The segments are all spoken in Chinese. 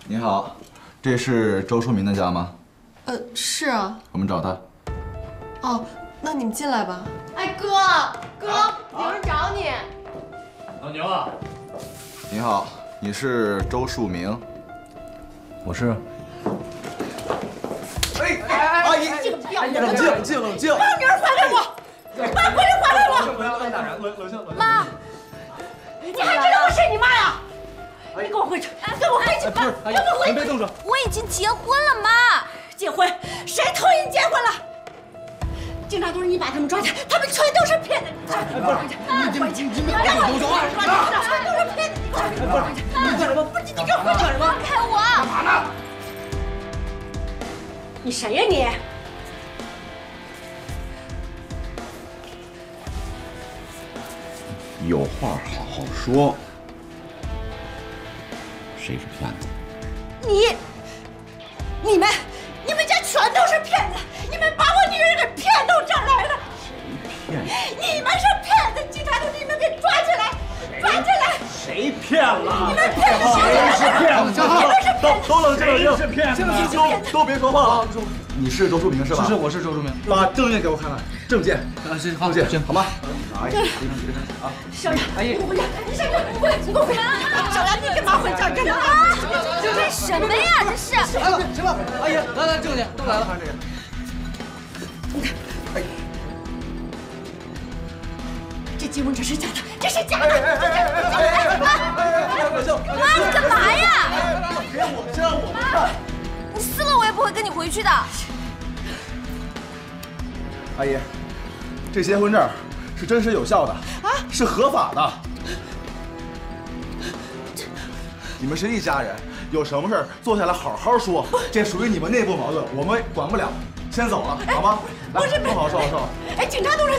你好，这是周淑明的家吗？是啊。我们找他。哦，那你们进来吧。哎，哥，有人找你。老牛啊！你好，你是周树明？我是。阿姨，冷静！把女儿还给我，把闺女还给我！不要打人，冷静。妈，你还知道我是你妈呀？你跟我回去，跟我回去！不是，阿姨，您别动手。我已经结婚了，妈。结婚？谁同意你结婚了？警察都是你把他们抓起来，他们全都是骗子！你回去！你让我动手啊！全都是骗子！你干什么？不是你给我回去！放开我！干嘛呢？你谁呀你？有话好好说。谁是骗子？你们家全都是骗子！你们把我女儿给骗到这儿来了！谁骗你？你们是骗子！警察都你们给抓起来！抓起来！谁骗了？你们骗子！谁是骗子？都冷静！谁是骗子？都别说话啊！你是周树明是吧？是，我是周树明。把证件给我看看。证件。好，证件，行，好吗？阿姨，啊。小杨，阿姨，你回家！你小杨，你回来！你给我回来！小杨，你干嘛回家？干嘛？这什么呀？这是！行了，阿姨，来，证件都来了。这个。你看，这结婚证是假的，这是假的！妈，你干嘛呀？别我先让我们看。你撕了我也不会跟你回去的。阿姨，这结婚证是真实有效的啊，是合法的。你们是一家人，有什么事坐下来好好说。这属于你们内部矛盾，我们管不了。先走了，好吗？来，坐好。哎，警察同志，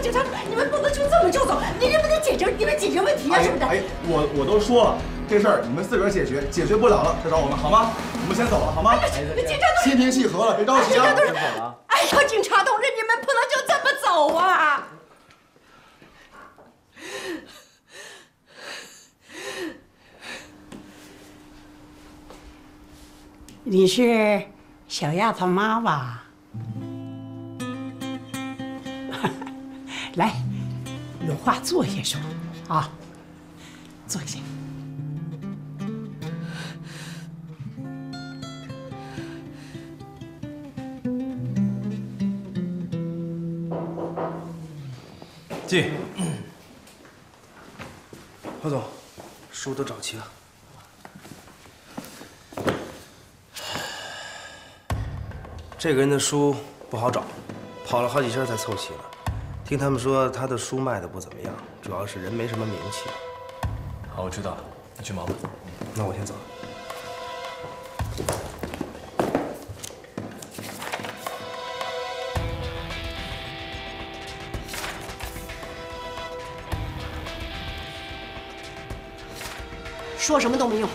你们不能就这么就走，你们得解决问题啊，是不是？哎，我都说了，这事儿你们自个儿解决，解决不了了再找我们，好吗？我们先走了，好吗？警察同志，心平气和了，别着急啊。先走了。哎呀，警察同志，你们不能就这么走啊！你是小丫头妈吧？来，有话坐下说啊，坐下。进。何总，书都找齐了。这个人的书不好找，跑了好几圈才凑齐了。听他们说他的书卖的不怎么样，主要是人没什么名气。好，我知道了，你去忙吧。那我先走了。说什么都没用，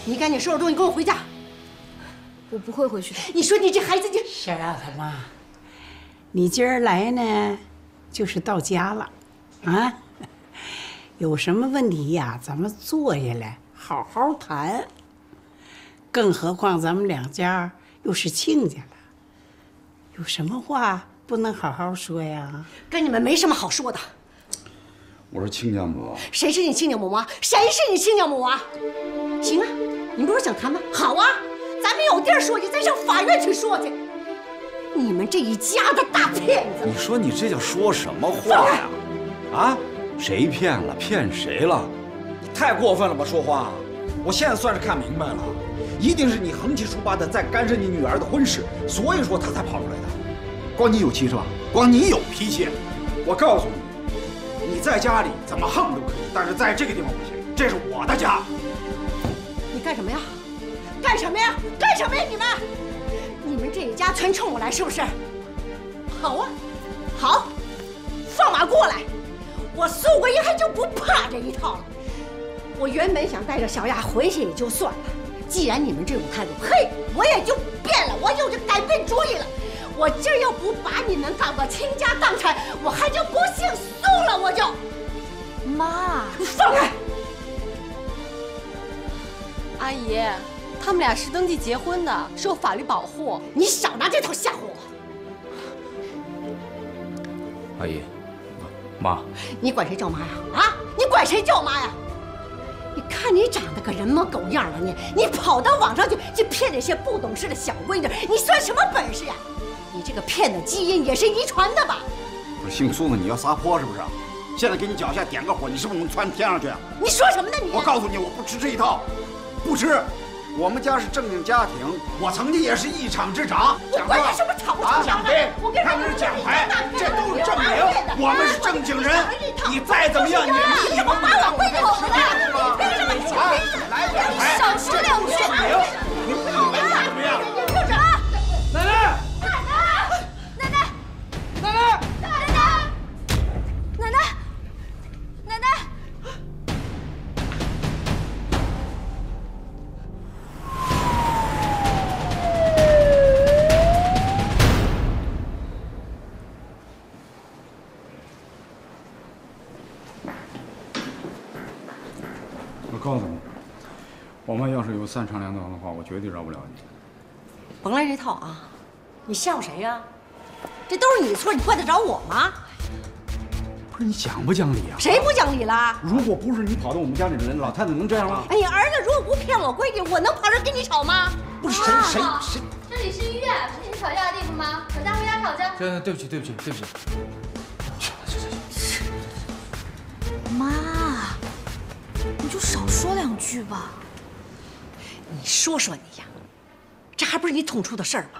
你赶紧收拾东西跟我回家。我不会回去的。你说你这孩子就……小丫头妈，你今儿来呢，就是到家了，啊？有什么问题呀，咱们坐下来好好谈。更何况咱们两家又是亲家了，有什么话不能好好说呀？跟你们没什么好说的。我是亲家母。谁是你亲家母啊？谁是你亲家母啊？行啊，你们不是想谈吗？好啊，咱们有地儿说去，咱上法院去说去。你们这一家的大骗子！你说你这叫说什么话呀？啊，谁骗了？骗谁了？你太过分了吧，说话！我现在算是看明白了，一定是你横七竖八的在干涉你女儿的婚事，所以说她才跑出来的。光你有气是吧？光你有脾气。我告诉你，你在家里怎么横都可以，但是在这个地方不行，这是我的家。你干什么呀？干什么呀？干什么呀？你们这一家全冲我来是不是？好啊，好，放马过来！我苏桂英还就不怕这一套了。我原本想带着小雅回去也就算了，既然你们这种态度，嘿，我也就变了，我就改变主意了。我今儿要不把你们搞个倾家荡产，我还就不姓苏了，我就。妈，你放开！阿姨，他们俩是登记结婚的，受法律保护。你少拿这套吓唬我！阿姨，妈，你管谁叫妈呀？啊，你管谁叫妈呀？你看你长得个人模狗样的，你跑到网上去骗那些不懂事的小闺女，你算什么本事呀？你这个骗的基因也是遗传的吧？不是姓苏的，你要撒泼是不是？现在给你脚下点个火，你是不是能窜天上去？你说什么呢你？我告诉你，我不吃这一套，不吃。我们家是正经家庭，我曾经也是一厂之长。我管你什么厂不厂家的，我跟他们是奖牌，这都是证明我们是正经人。你再怎么样，你们妈，我会口的，你凭什么讲？来奖牌，少说两句。你以为怎么样？奶奶，奶奶，奶奶，奶奶，奶奶，奶奶，奶奶。我告诉你，我们要是有三长两短的话，我绝对饶不了你。甭来这套啊！你吓唬谁呀？这都是你错，你怪得着我吗？不是你讲不讲理啊？谁不讲理了？如果不是你跑到我们家里的人，老太太能这样吗？哎呀，儿子如果不骗我闺女，我能跑这跟你吵吗？不是谁？这里是医院，是你们吵架的地方吗？吵架回家吵架。对不起。妈，你就少说两句吧。你说说你呀，这还不是你捅出的事儿吗？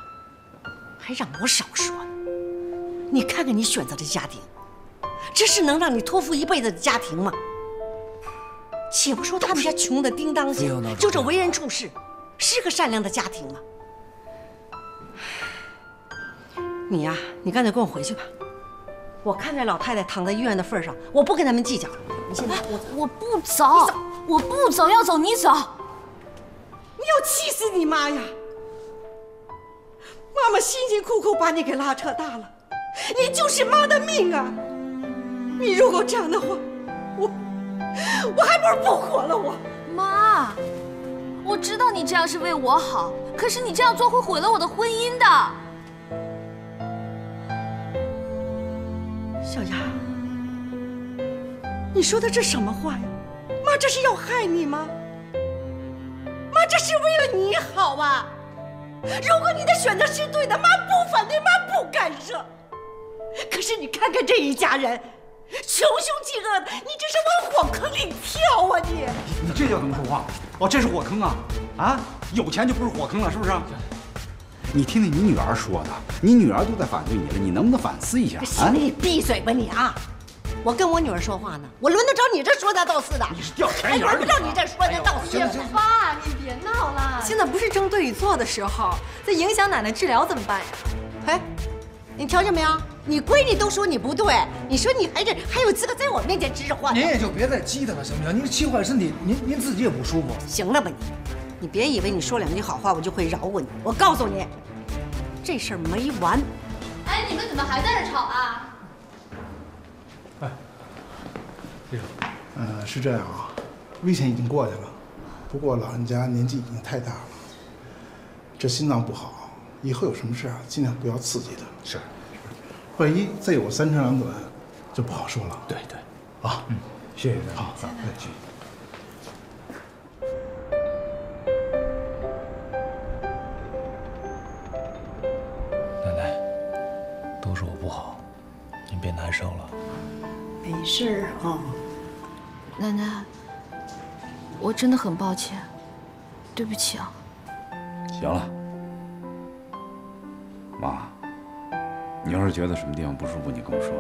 还让我少说呢。你看看你选择的家庭，这是能让你托付一辈子的家庭吗？且不说他们家穷的叮当响，就这为人处事，是个善良的家庭吗？你呀，你干脆跟我回去吧。我看在老太太躺在医院的份上，我不跟他们计较。你现在我不走，我不走，要走你走。你要气死你妈呀！妈妈辛辛苦苦把你给拉扯大了，你就是妈的命啊！你如果这样的话，我还不如不活了我。妈，我知道你这样是为我好，可是你这样做会毁了我的婚姻的。小丫，你说的这什么话呀？妈这是要害你吗？妈这是为了你好啊！如果你的选择是对的，妈不反对，妈不干涉。可是你看看这一家人，穷凶极恶的，你这是往火坑里跳啊你！你这叫怎么说话？哦，这是火坑啊！啊，有钱就不是火坑了，是不是？你听听你女儿说的，你女儿都在反对你了，你能不能反思一下？行了，你闭嘴吧你啊！我跟我女儿说话呢，我轮得着你这说三道四的？你是掉钱眼里，轮不着你这说三道四的。爸，你别闹了，现在不是争对与错的时候，这影响奶奶治疗怎么办呀？哎，你瞧见没有？你闺女都说你不对，你说你还有资格在我面前指指唤？您也就别再激她了，行不行？您气坏身体，您自己也不舒服。行了吧你别以为你说两句好话我就会饶过你。我告诉你，这事儿没完。哎，你们怎么还在这吵啊？哎，李总，是这样啊，危险已经过去了，不过老人家年纪已经太大了，这心脏不好，以后有什么事啊，尽量不要刺激他。是，万一再有三长两短，就不好说了。对，啊，谢谢。好，谢谢。奶奶，都是我不好，您别难受了。没事啊。奶奶，我真的很抱歉，对不起啊。行了，妈，你要是觉得什么地方不舒服，你跟我说。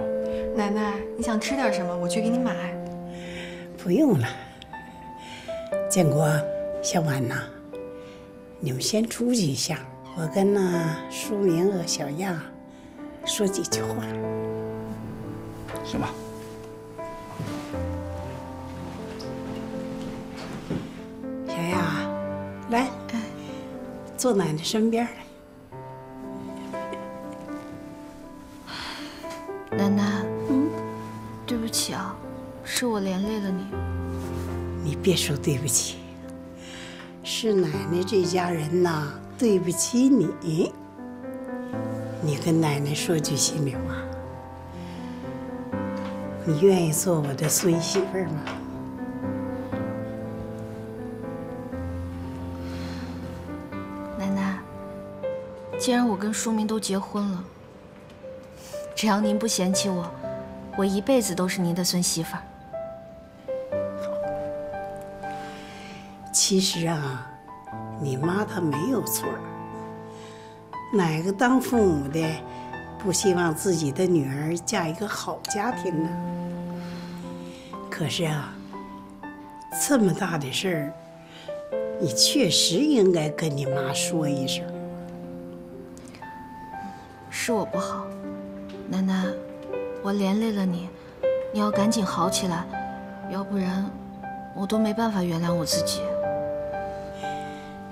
奶奶，你想吃点什么？我去给你买。不用了，建国、小婉呐，你们先出去一下，我跟书明和小亚说几句话。行吧。小亚，来，坐奶奶身边来。奶奶，对不起啊，是我连累了你。你别说对不起，是奶奶这家人呐，对不起你。你跟奶奶说句心里话，你愿意做我的孙媳妇吗？奶奶，既然我跟书明都结婚了，只要您不嫌弃我，我一辈子都是您的孙媳妇儿。其实啊，你妈她没有错。哪个当父母的不希望自己的女儿嫁一个好家庭呢？可是啊，这么大的事儿，你确实应该跟你妈说一声。是我不好，奶奶，我连累了你，你要赶紧好起来，要不然我都没办法原谅我自己。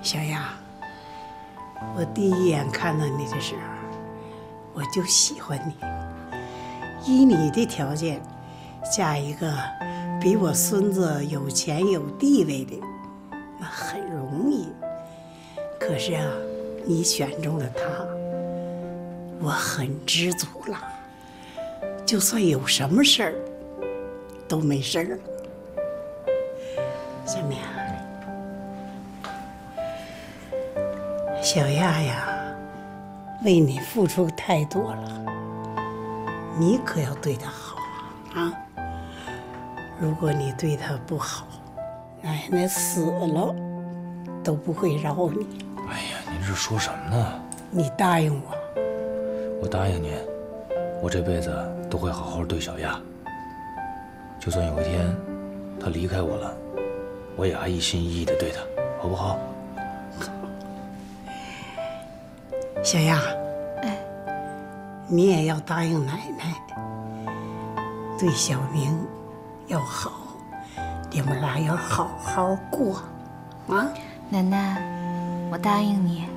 小亚，我第一眼看到你的时候，我就喜欢你。以你的条件，嫁一个比我孙子有钱有地位的，那很容易。可是啊，你选中了他，我很知足了。就算有什么事儿，都没事儿了。小明，小亚呀，为你付出太多了，你可要对她好啊！如果你对她不好，奶奶死了都不会饶你。哎呀，您这说什么呢？你答应我。我答应您，我这辈子都会好好对小亚。就算有一天她离开我了，我也还一心一意的对她，好不好？小亚，哎，你也要答应奶奶，对小明要好，你们俩要好好过，啊！奶奶，我答应你。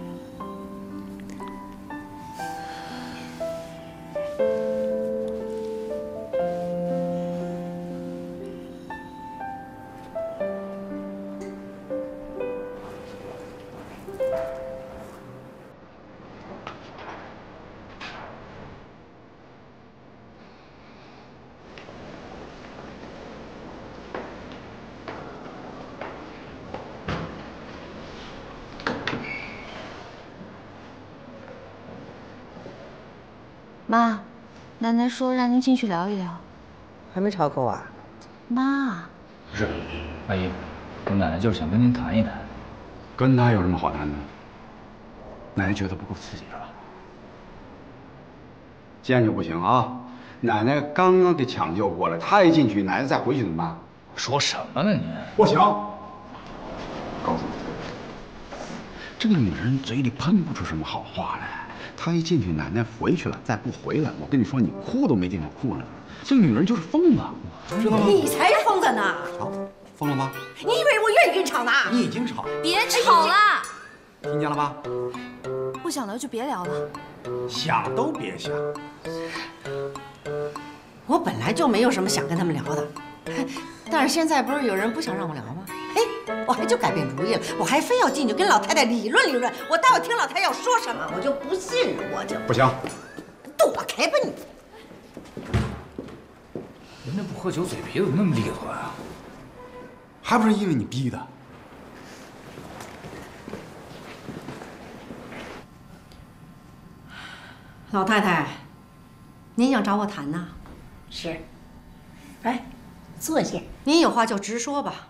妈，奶奶说让您进去聊一聊。还没吵够啊？妈，不是，阿姨，我奶奶就是想跟您谈一谈。跟他有什么好谈的？奶奶觉得不够刺激是吧？坚决不行啊！奶奶刚刚给抢救过来，她一进去，奶奶再回去怎么办？说什么呢您？不行！告诉你，这个女人嘴里喷不出什么好话来。她一进去，奶奶回去了，再不回来，我跟你说，你哭都没地方哭了。这个女人就是疯子，知道吗？你才是疯子呢！好，疯了吗？你以为我愿意跟你吵呢？你已经吵了，别吵了，听见了吧？不想聊就别聊了。想都别想。我本来就没有什么想跟他们聊的，但是现在不是有人不想让我聊吗？哎，我还就改变主意了，我还非要进去跟老太太理论理论。我倒要听老太太要说什么，我就不信，我就不行，躲开吧你！人家不喝酒，嘴皮子怎么那么利索呀？还不是因为你逼的。老太太，您想找我谈呐？是。哎，坐下。您有话就直说吧，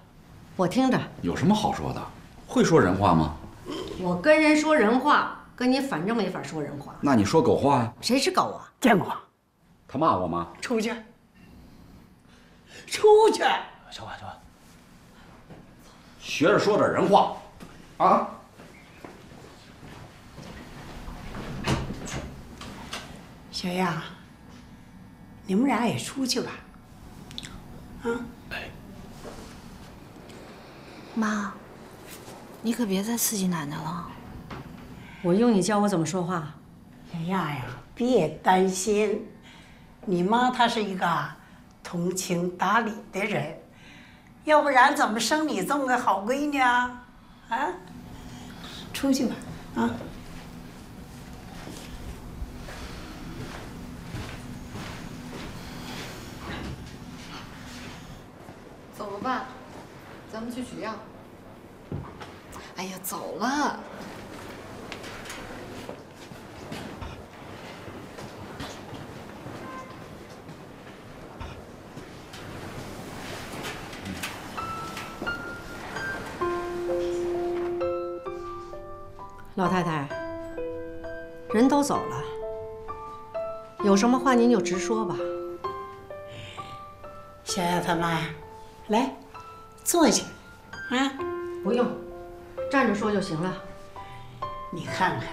我听着。有什么好说的？会说人话吗？我跟人说人话，跟你反正没法说人话。那你说狗话呀？谁是狗啊？见过。他骂我吗？出去。出去。小婉，小婉，学着说点人话，啊！小亚，你们俩也出去吧。啊。哎。妈，你可别再刺激奶奶了。我用你教我怎么说话？小亚呀，别担心，你妈她是一个通情达理的人，要不然怎么生你这么个好闺女啊？啊，出去吧，啊。走了吧，咱们去取药。哎呀，走了。老太太，人都走了，有什么话您就直说吧。小雅他妈，来，坐下，啊，不用，站着说就行了。你看看，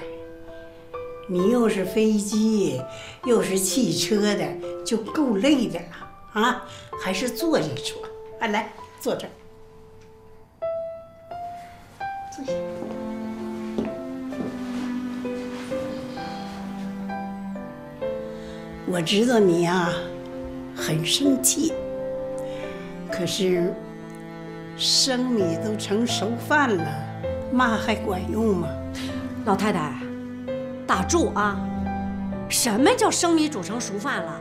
你又是飞机，又是汽车的，就够累的了啊，还是坐下说。啊，来，坐这儿，坐下。我知道你呀，很生气。可是，生米都成熟饭了，骂还管用吗？老太太，打住啊！什么叫生米煮成熟饭了？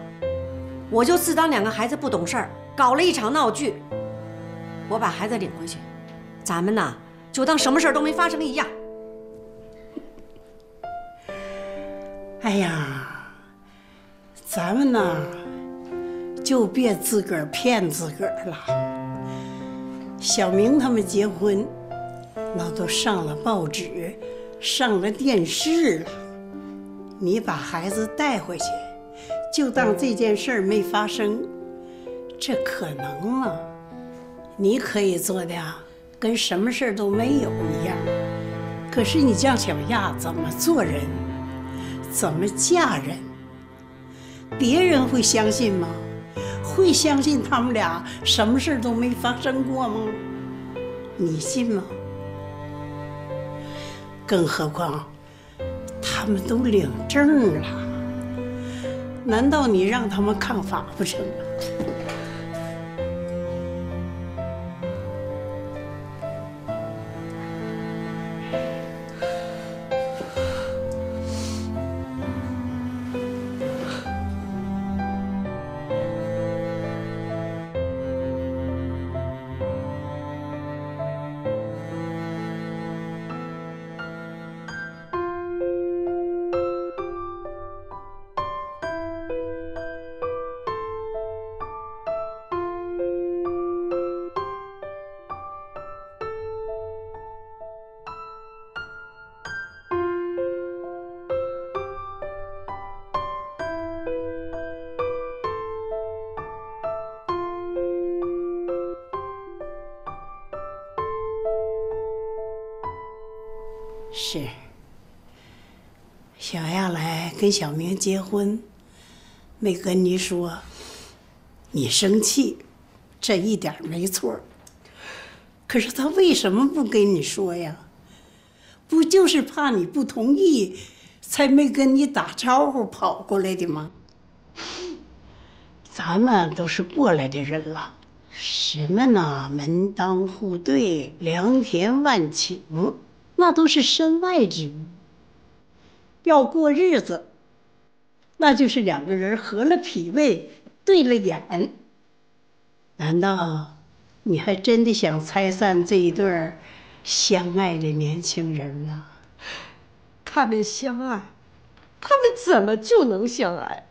我就自当两个孩子不懂事儿，搞了一场闹剧。我把孩子领回去，咱们呢就当什么事儿都没发生一样。哎呀！咱们呢，就别自个儿骗自个儿了。小明他们结婚，那都上了报纸，上了电视了。你把孩子带回去，就当这件事儿没发生，这可能吗？你可以做的跟什么事儿都没有一样，可是你让小亚怎么做人，怎么嫁人？别人会相信吗？会相信他们俩什么事都没发生过吗？你信吗？更何况他们都领证了，难道你让他们抗法不成吗？是，小亚来跟小明结婚，没跟你说，你生气，这一点没错。可是他为什么不跟你说呀？不就是怕你不同意，才没跟你打招呼跑过来的吗？咱们都是过来的人了，什么呢？门当户对，良田万顷。那都是身外之物。要过日子，那就是两个人合了脾胃，对了眼。难道你还真的想拆散这一对相爱的年轻人呢？他们相爱，他们怎么就能相爱？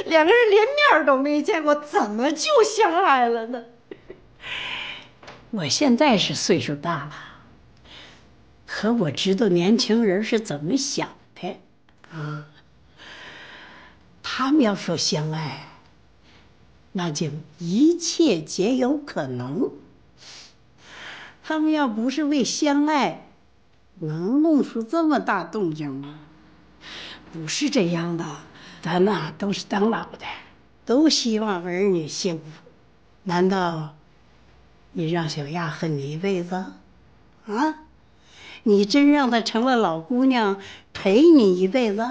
两个人连面都没见过，怎么就相爱了呢？我现在是岁数大了。可我知道年轻人是怎么想的，啊，他们要说相爱，那就一切皆有可能。他们要不是为相爱，能弄出这么大动静吗？不是这样的，咱呐都是当老的，都希望儿女幸福。难道你让小亚恨你一辈子？啊？你真让她成了老姑娘陪你一辈子？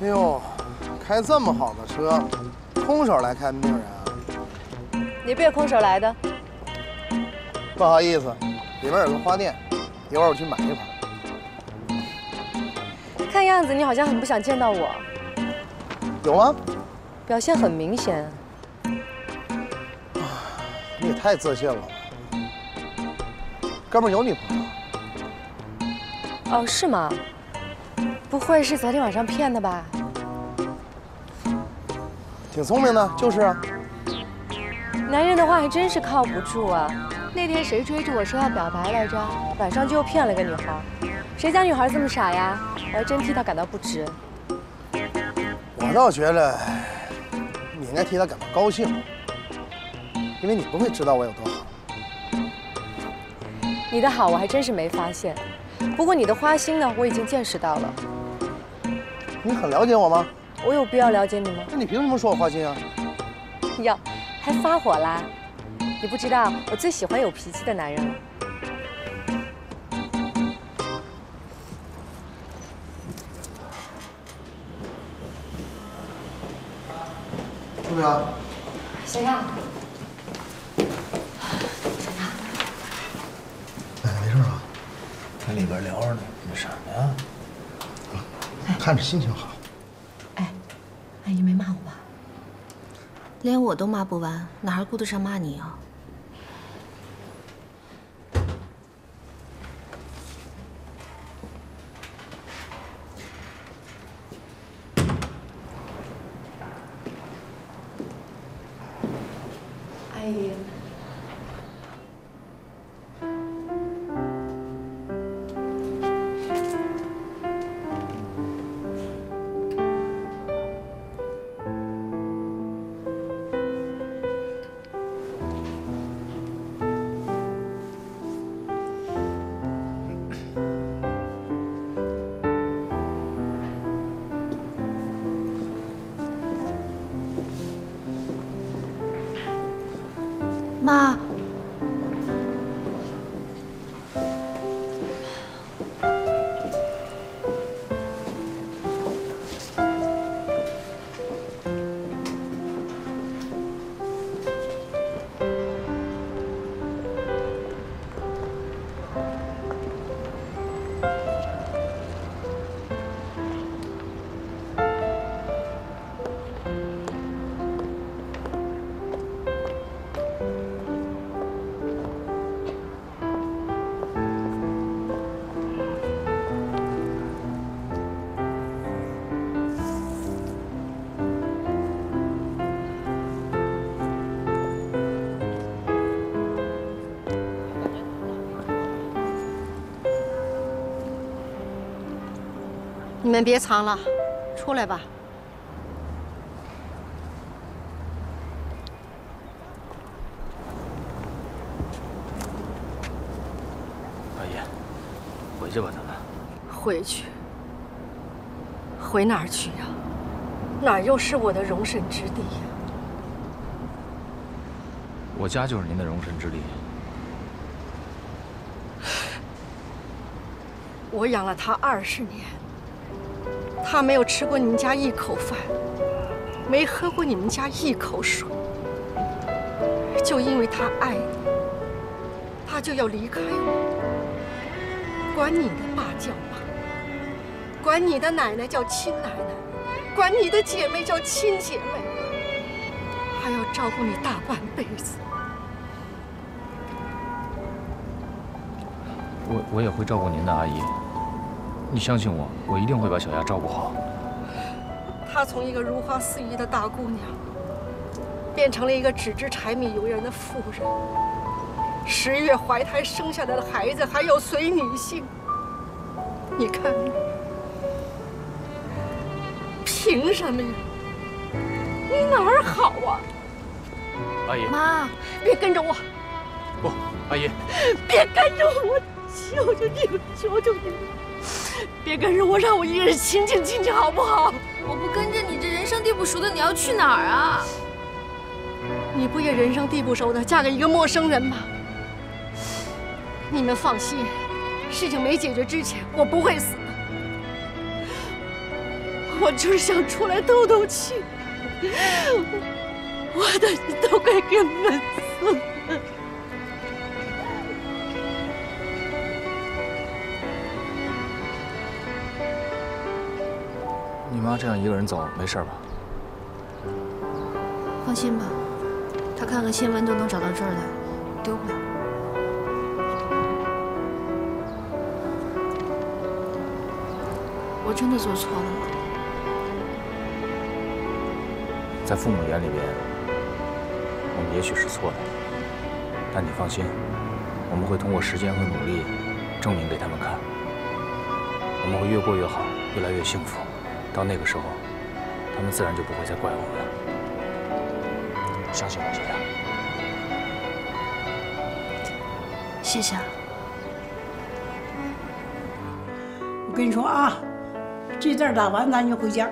哎呦，开这么好的车，空手来看病人啊？你不也空手来的？不好意思，里面有个花店，一会儿我去买一盘。看样子你好像很不想见到我。有吗？表现很明显。你也太自信了。哥们儿有女朋友？哦，是吗？不会是昨天晚上骗的吧？挺聪明的，就是啊。男人的话还真是靠不住啊。那天谁追着我说要表白来着，晚上就又骗了个女孩。谁家女孩这么傻呀？我还真替她感到不值。我倒觉得你应该替她感到高兴，因为你不会知道我有多好。你的好我还真是没发现，不过你的花心呢，我已经见识到了。你很了解我吗？我有必要了解你吗？那你凭什么说我花心啊？哟，还发火啦？你不知道我最喜欢有脾气的男人了。陆表，小亚，奶奶没事吧？在里边聊着呢，你什么呀？看着心情好。哎，阿姨没骂我吧？连我都骂不完，哪还顾得上骂你啊？阿姨。妈，你们别藏了，出来吧。阿姨，回去吧，咱们。回去？回哪儿去呀？哪儿又是我的容身之地呀？我家就是您的容身之地。我养了他20年，他没有吃过你们家一口饭，没喝过你们家一口水，就因为他爱你，他就要离开我。管你的爸叫妈，管你的奶奶叫亲奶奶，管你的姐妹叫亲姐妹，还要照顾你大半辈子。我也会照顾您的，阿姨。你相信我，我一定会把小丫照顾好。她从一个如花似玉的大姑娘，变成了一个只知柴米油盐的妇人。10月怀胎生下来的孩子还要随你姓，你看，凭什么呀？你哪儿好啊？阿姨，妈，别跟着我！不，阿姨，别跟着我！求求你们，求求你们！别跟着我，让我一个人清静清静，好不好？我不跟着你，这人生地不熟的，你要去哪儿啊？你不也人生地不熟的，嫁给一个陌生人吗？你们放心，事情没解决之前，我不会死的。我就是想出来透透气，我的都快给闷死了。你妈这样一个人走，没事吧？放心吧，她看个新闻都能找到这儿来，丢不了。我真的做错了吗？在父母眼里边，我们也许是错的，但你放心，我们会通过时间和努力，证明给他们看。我们会越过越好，越来越幸福。到那个时候，他们自然就不会再怪我们了。相信我，小雅。谢谢。我跟你说啊，这阵打完咱就回家。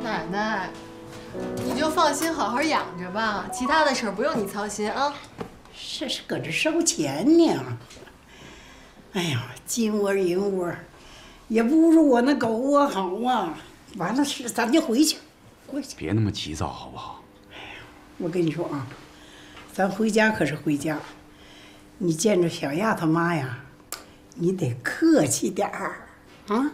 奶奶，你就放心好好养着吧，其他的事儿不用你操心啊。这是搁这收钱呢。哎呀，金窝银窝，也不如我那狗窝好啊。完了事，咱就回去，回去。别那么急躁，好不好？我跟你说啊，咱回家可是回家。你见着小亚他妈呀，你得客气点儿啊！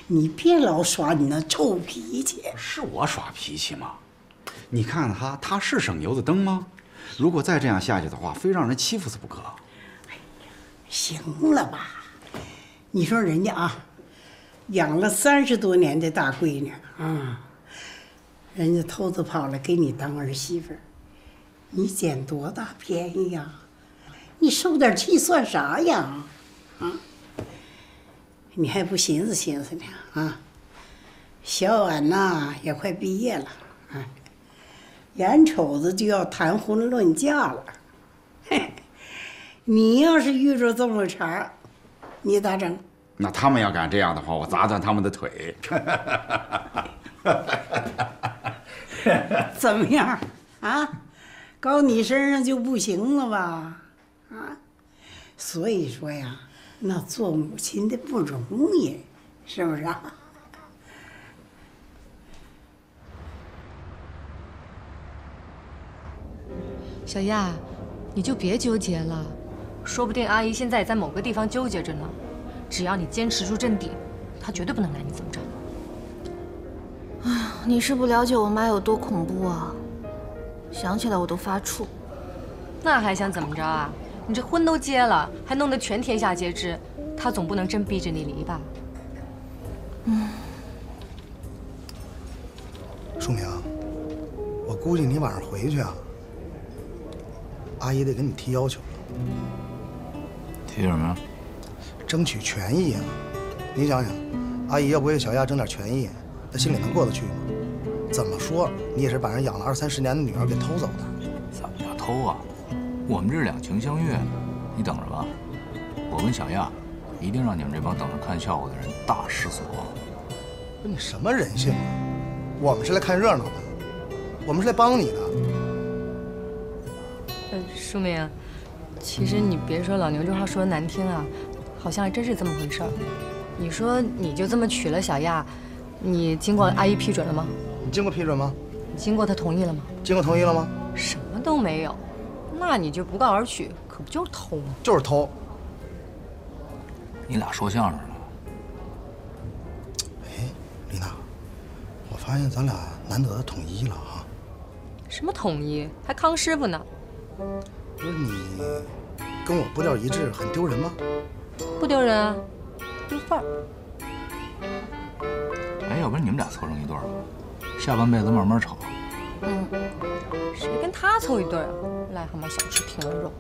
你别老耍你那臭脾气。是我耍脾气吗？你看看他是省油的灯吗？如果再这样下去的话，非让人欺负死不可。哎呀，行了吧？你说人家啊，养了30多年的大闺女啊，人家偷着跑来给你当儿媳妇儿，你捡多大便宜呀？你受点气算啥呀？啊！你还不寻思寻思呢？啊！小婉呐也快毕业了，啊，眼瞅着就要谈婚论嫁了。嘿，你要是遇着这么茬，你咋整？那他们要敢这样的话，我砸断他们的腿。怎么样？啊？搞你身上就不行了吧？啊？所以说呀，那做母亲的不容易，是不是啊？小亚，你就别纠结了，说不定阿姨现在也在某个地方纠结着呢。只要你坚持住阵地，她绝对不能拿你怎么着。哎，你是不了解我妈有多恐怖啊！想起来我都发怵。那还想怎么着啊？你这婚都结了，还弄得全天下皆知，她总不能真逼着你离吧？淑明，我估计你晚上回去啊，阿姨得跟你提要求了。提什么呀？争取权益啊！你想想，阿姨要不为小亚争点权益，她心里能过得去吗？怎么说，你也是把人养了20、30年的女儿给偷走的。怎么叫偷啊？我们这是两情相悦，你等着吧。我跟小亚一定让你们这帮等着看笑话的人大失所望。不是你什么人性啊？我们是来看热闹的，我们是来帮你的。淑明，其实你别说老牛这话说的难听啊，好像还真是这么回事儿。你说你就这么娶了小亚，你经过阿姨批准了吗？你经过批准吗？经过她同意了吗？经过同意了吗？什么都没有，那你就不告而取，可不就是偷吗？就是偷。你俩说相声呢？哎，丽娜，我发现咱俩难得的统一了啊。什么统一？还康师傅呢？不是你跟我步调一致，很丢人吗？不丢人啊，丢范儿。哎，要不然你们俩凑成一对吧，下半辈子慢慢吵。谁跟他凑一对啊？癞蛤蟆想吃平了肉。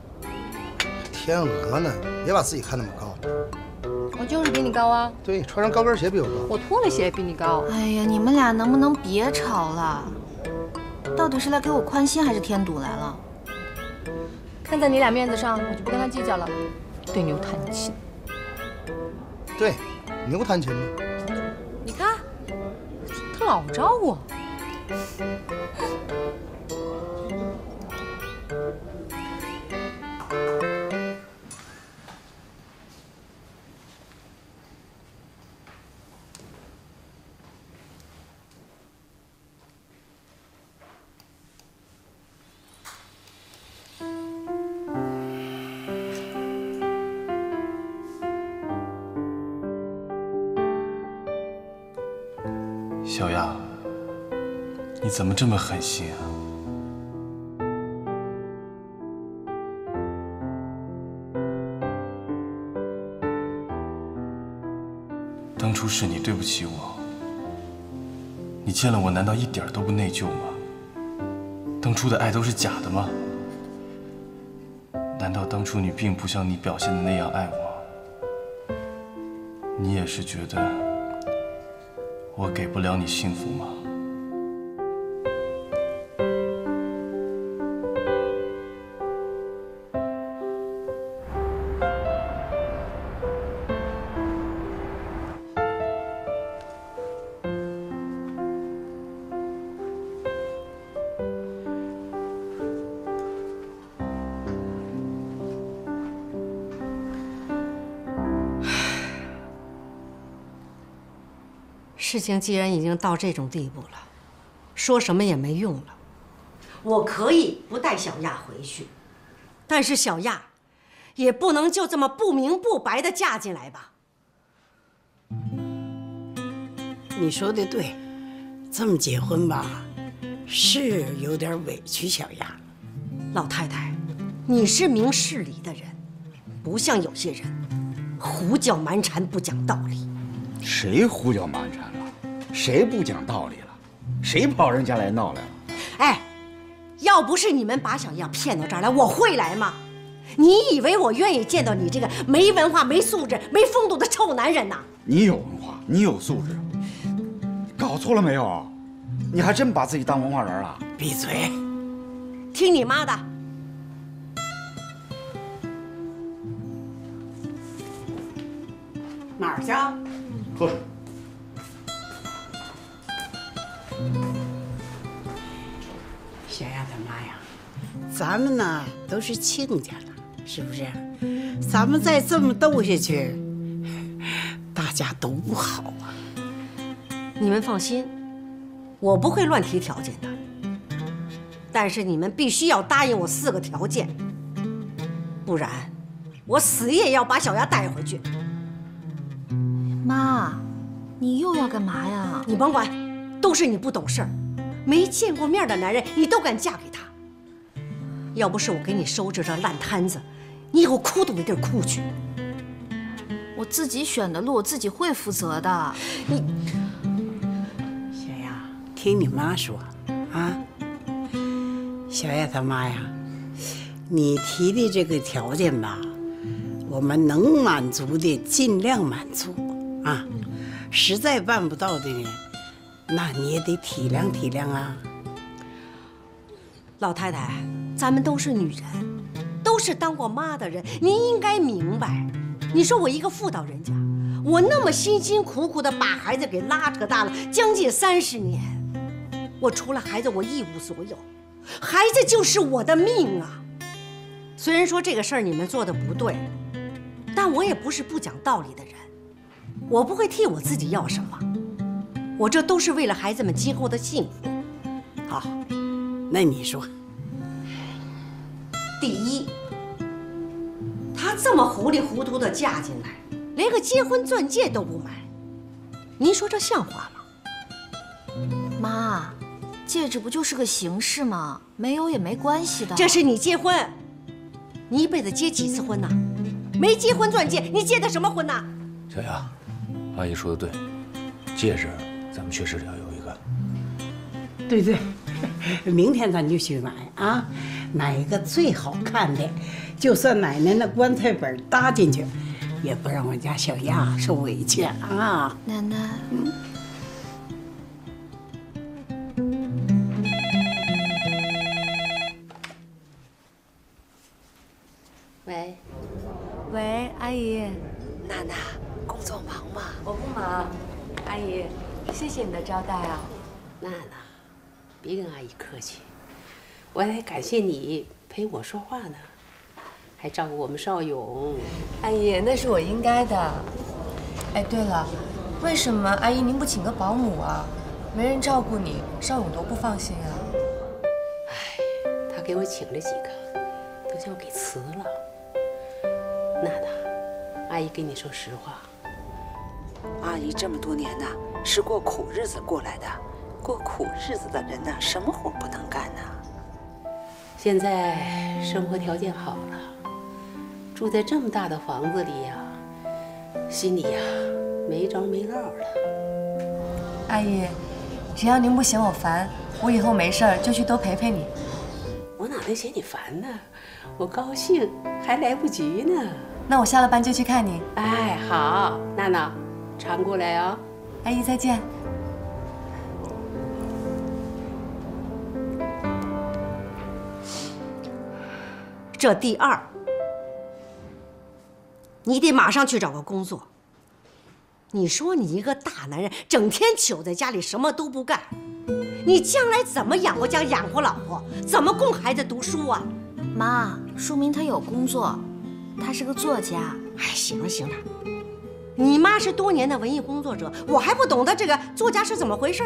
天鹅呢？别把自己看那么高。我就是比你高啊。对，穿上高跟鞋比我高。我脱了鞋也比你高。哎呀，你们俩能不能别吵了？到底是来给我宽心还是添堵来了？看在你俩面子上，我就不跟他计较了。对牛弹琴。对，牛弹琴吗？你看，他老招我。小亚，你怎么这么狠心啊？当初是你对不起我，你见了我难道一点都不内疚吗？当初的爱都是假的吗？难道当初你并不像你表现的那样爱我？你也是觉得我给不了你幸福吗？事情既然已经到这种地步了，说什么也没用了。我可以不带小亚回去，但是小亚也不能就这么不明不白的嫁进来吧？你说的对，这么结婚吧，是有点委屈小亚。老太太，你是明事理的人，不像有些人胡搅蛮缠、不讲道理。谁胡搅蛮缠了？谁不讲道理了？谁跑人家来闹来了？哎，要不是你们把小亚骗到这儿来，我会来吗？你以为我愿意见到你这个没文化、没素质、没风度的臭男人呐？你有文化，你有素质，搞错了没有？你还真把自己当文化人了？闭嘴！听你妈的！哪儿去？喝水。小亚他妈呀，咱们呢都是亲家了，是不是？咱们再这么斗下去，大家都不好啊。你们放心，我不会乱提条件的。但是你们必须要答应我4个条件，不然我死也要把小亚带回去。妈，你又要干嘛呀？你甭管，都是你不懂事儿。没见过面的男人，你都敢嫁给他？要不是我给你收拾这烂摊子，你以后哭都没地儿哭去。我自己选的路，我自己会负责的。你，小亚，听你妈说啊。小亚他妈呀，你提的这个条件吧，我们能满足的尽量满足啊。实在办不到的呢，那你也得体谅体谅啊。老太太，咱们都是女人，都是当过妈的人，您应该明白。你说我一个妇道人家，我那么辛辛苦苦的把孩子给拉扯大了将近30年，我除了孩子我一无所有，孩子就是我的命啊。虽然说这个事儿你们做的不对，但我也不是不讲道理的人，我不会替我自己要什么。我这都是为了孩子们今后的幸福。好，那你说，第一，她这么糊里糊涂的嫁进来，连个结婚钻戒都不买，您说这像话吗？妈，戒指不就是个形式吗？没有也没关系的。这是你结婚，你一辈子结几次婚呐？没结婚钻戒，你结的什么婚呐？小亚，阿姨说的对，戒指咱们确实得要有一个。对对，明天咱就去买啊，买一个最好看的，就算奶奶那棺材本搭进去，也不让我家小亚受委屈啊。奶奶，喂，喂，阿姨。娜娜，工作忙吗？我不忙，阿姨，谢谢你的招待啊。娜娜，别跟阿姨客气，我还得感谢你陪我说话呢，还照顾我们少勇。阿姨，那是我应该的。哎，对了，为什么阿姨您不请个保姆啊？没人照顾你，少勇多不放心啊。他给我请了几个，都叫我给辞了。娜娜，阿姨跟你说实话，阿姨这么多年呢，是过苦日子过来的，过苦日子的人呢，什么活不能干呢？现在生活条件好了，住在这么大的房子里呀，心里呀没着没落了。阿姨，只要您不嫌我烦，我以后没事儿就去多陪陪你。我哪能嫌你烦呢？我高兴还来不及呢。那我下了班就去看你。哎，好，娜娜，常过来哦。阿姨再见。这第二，你得马上去找个工作。你说你一个大男人，整天糗在家里什么都不干，你将来怎么养活家、养活老婆？怎么供孩子读书啊？妈，书明他有工作，他是个作家。哎，行了行了，你妈是多年的文艺工作者，我还不懂得这个作家是怎么回事？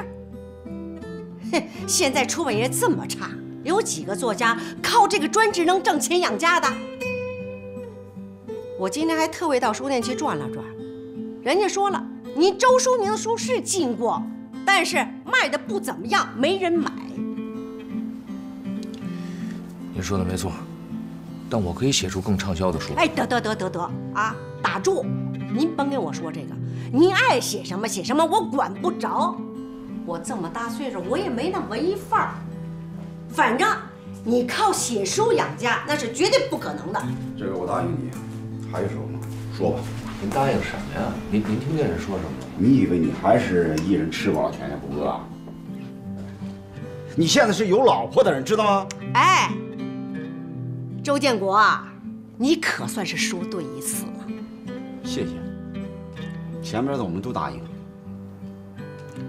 哼，现在出版业这么差，有几个作家靠这个专职能挣钱养家的？我今天还特为到书店去转了转，人家说了，你周淑宁的书是进过，但是卖的不怎么样，没人买。您说的没错，但我可以写出更畅销的书。哎，得啊，打住！您甭跟我说这个，您爱写什么写什么，我管不着。我这么大岁数，我也没那文艺范儿。反正你靠写书养家，那是绝对不可能的。这个我答应你，还有什么？说吧。您答应什么呀？您听见人说什么了？你以为你还是一人吃饱了全家不饿啊？你现在是有老婆的人，知道吗？哎，周建国啊，你可算是说对一次了。谢谢。前边的我们都答应，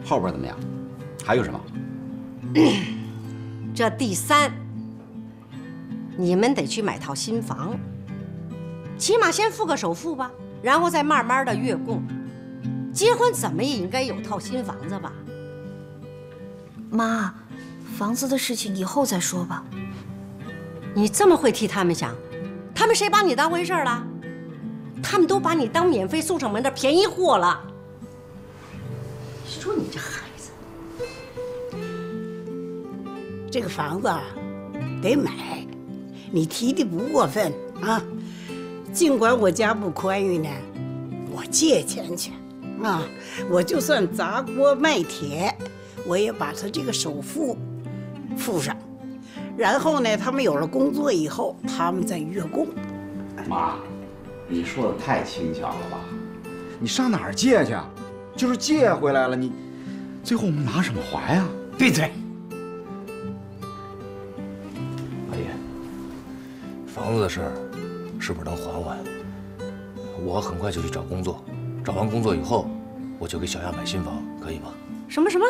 后边怎么样？还有什么？这第三，你们得去买套新房，起码先付个首付吧，然后再慢慢的月供。结婚怎么也应该有套新房子吧？妈，房子的事情以后再说吧。你这么会替他们想，他们谁把你当回事了？他们都把你当免费送上门的便宜货了。说你这孩子，这个房子得买，你提的不过分啊。尽管我家不宽裕呢，我借钱去啊，我就算砸锅卖铁，我也把他这个首付付上。然后呢，他们有了工作以后，他们再月供。妈，你说的太轻巧了吧？你上哪儿借去？就是借回来了，你最后我们拿什么还呀？闭嘴！阿姨，房子的事儿是不是能缓缓？我很快就去找工作，找完工作以后，我就给小亚买新房，可以吗？什么？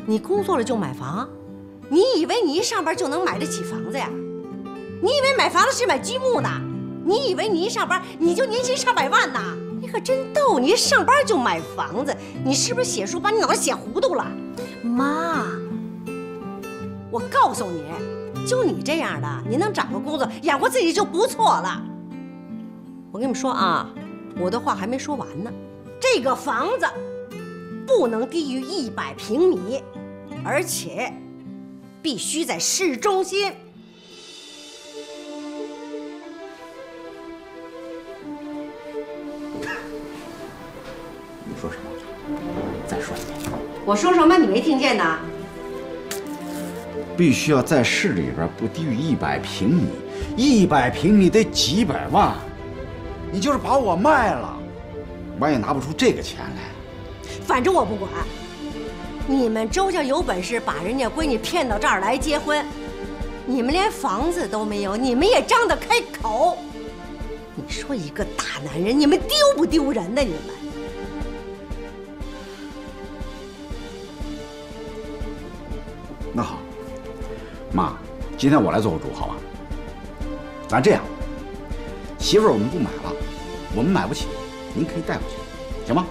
你工作了就买房？你以为你一上班就能买得起房子呀？你以为买房子是买积木呢？你以为你一上班你就年薪上百万呢？你可真逗！你一上班就买房子，你是不是写书把你脑袋写糊涂了？妈，我告诉你，就你这样的，你能找个工作养活自己就不错了。我跟你们说啊，我的话还没说完呢。这个房子不能低于100平米，而且必须在市中心。你说什么？再说一遍。我说什么你没听见呢？必须要在市里边不低于100平米，100平米得几百万。你就是把我卖了，我也拿不出这个钱来。反正我不管。你们周家有本事把人家闺女骗到这儿来结婚，你们连房子都没有，你们也张得开口？你说一个大男人，你们丢不丢人呢？你们？那好，妈，今天我来做个主，好吧？咱这样，媳妇儿我们不买了，我们买不起，您可以带回去，行吗？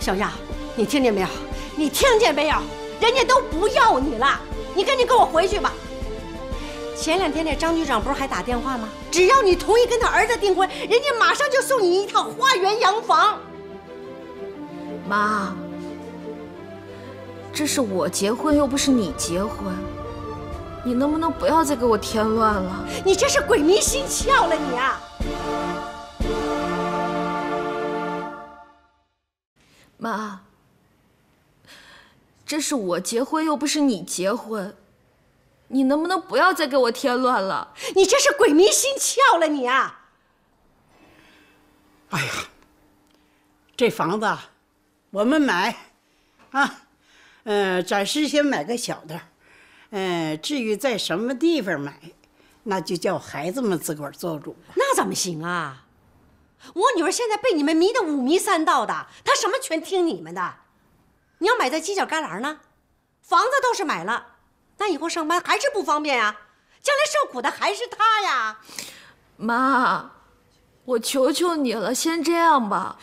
小亚，你听见没有？你听见没有？人家都不要你了，你赶紧跟我回去吧。前2天那张局长不是还打电话吗？只要你同意跟他儿子订婚，人家马上就送你一套花园洋房。妈，这是我结婚，又不是你结婚，你能不能不要再给我添乱了？你这是鬼迷心窍了，你啊！妈，这是我结婚，又不是你结婚，你能不能不要再给我添乱了？你这是鬼迷心窍了，你啊！哎呀，这房子我们买啊，暂时先买个小的，至于在什么地方买，那就叫孩子们自个儿做主。那怎么行啊？我女儿现在被你们迷得五迷三道的，她什么全听你们的。你要买在犄角旮旯呢，房子倒是买了，那以后上班还是不方便呀，将来受苦的还是她呀。妈，我求求你了，先这样吧。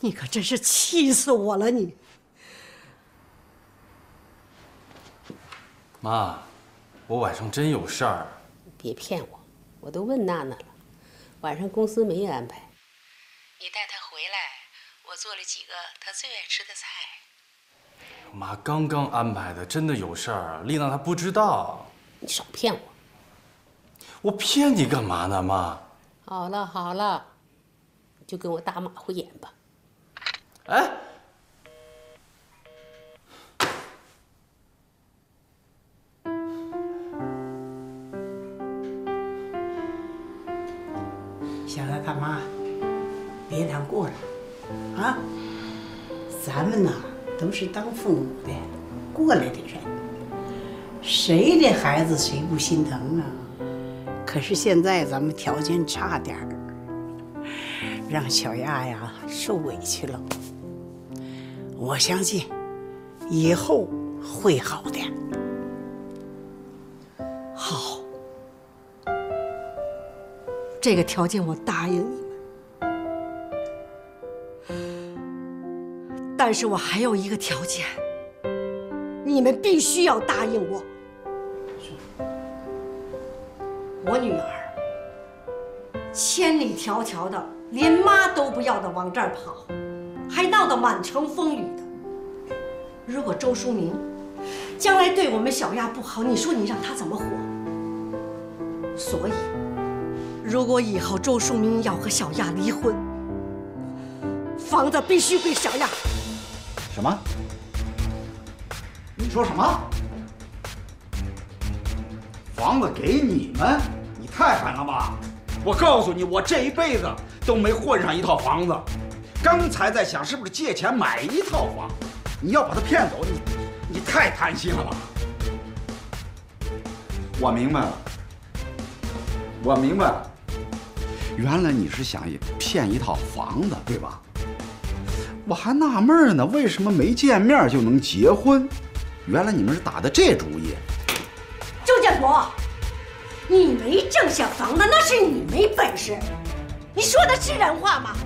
你可真是气死我了你！妈，我晚上真有事儿。别骗我，我都问娜娜了，晚上公司没安排。你带她回来，我做了几个她最爱吃的菜。妈，刚刚安排的，真的有事儿。丽娜她不知道。你少骗我！我骗你干嘛呢，妈？好了好了，你就跟我打马虎眼吧。哎，小雅他妈，别难过了啊！咱们呐都是当父母的过来的人，谁的孩子谁不心疼啊？可是现在咱们条件差点儿，让小亚呀受委屈了。我相信以后会好的。好，这个条件我答应你们，但是我还有一个条件，你们必须要答应我。我女儿千里迢迢的，连妈都不要的往这儿跑，还闹得满城风雨的。如果周淑明将来对我们小亚不好，你说你让他怎么活？所以，如果以后周淑明要和小亚离婚，房子必须归小亚。什么？你说什么？房子给你们？你太狠了吧！我告诉你，我这一辈子都没混上一套房子。刚才在想是不是借钱买一套房，你要把他骗走，你太贪心了吧！我明白了，我明白了，原来你是想骗一套房子，对吧？我还纳闷呢，为什么没见面就能结婚？原来你们是打的这主意。周建国，你没挣下房子，那是你没本事。你说的是人话吗？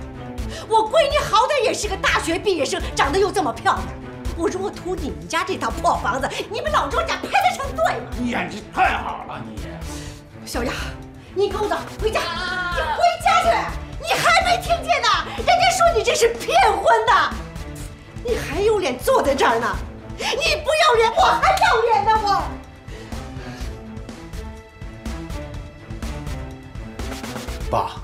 我闺女好歹也是个大学毕业生，长得又这么漂亮。我如果图你们家这套破房子，你们老周家配得成对吗？你演技太好了，你。小雅，你跟我走，回家，你回家去！你还没听见呢？人家说你这是骗婚的，你还有脸坐在这儿呢？你不要脸，我还要脸呢！我。爸，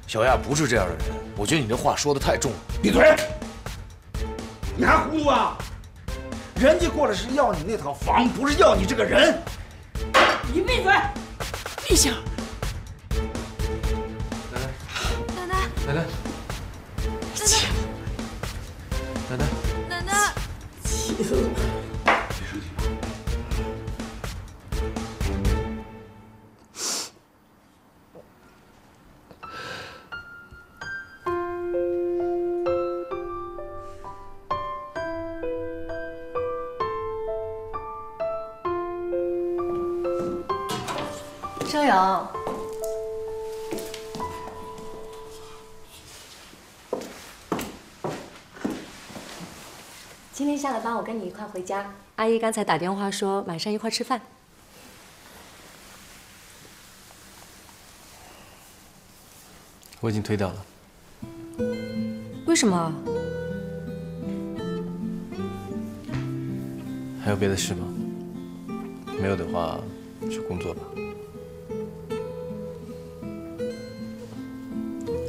小亚不是这样的人，我觉得你这话说的太重了。闭嘴！你还糊涂啊？人家过来是要你那套房，不是要你这个人。你闭嘴！立夏，奶奶，奶奶，奶奶，奶奶，气死我！周勇，今天下了班我跟你一块回家。阿姨刚才打电话说晚上一块吃饭。我已经推掉了。为为什么？还有别的事吗？没有的话，去工作吧。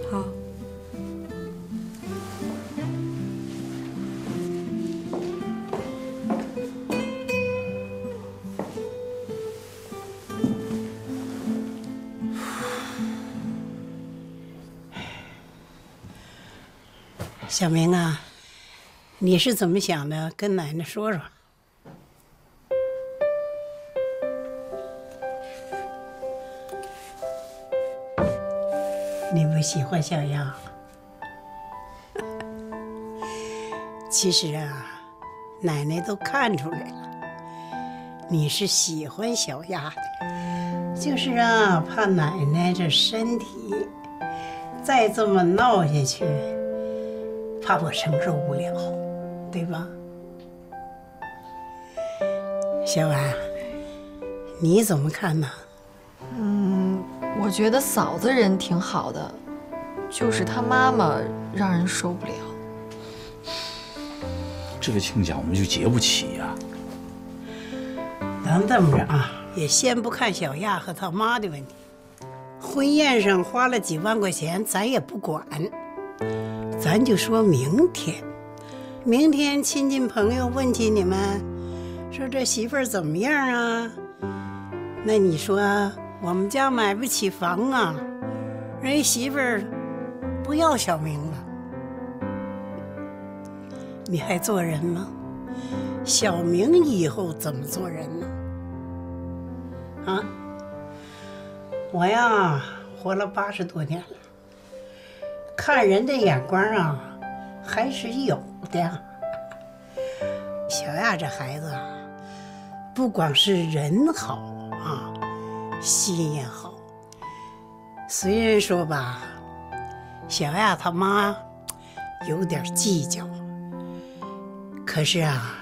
好。小明啊，你是怎么想的？跟奶奶说说。你不喜欢小丫？其实啊，奶奶都看出来了，你是喜欢小丫的，就是啊，怕奶奶这身体再这么闹下去，怕我承受不了，对吧？小婉，你怎么看呢？我觉得嫂子人挺好的，就是她妈妈让人受不了。这个亲家我们就结不起呀。咱这么着啊，也先不看小亚和他妈的问题，婚宴上花了几万块钱，咱也不管，咱就说明天，明天亲戚朋友问起你们，说这媳妇儿怎么样啊？那你说我们家买不起房啊，人媳妇儿不要小明了，你还做人吗？小明以后怎么做人呢？啊，我呀活了80多年了，看人的眼光啊还是有的。小亚这孩子啊，不光是人好啊，心也好。虽然说吧，小亚他妈有点计较，可是啊，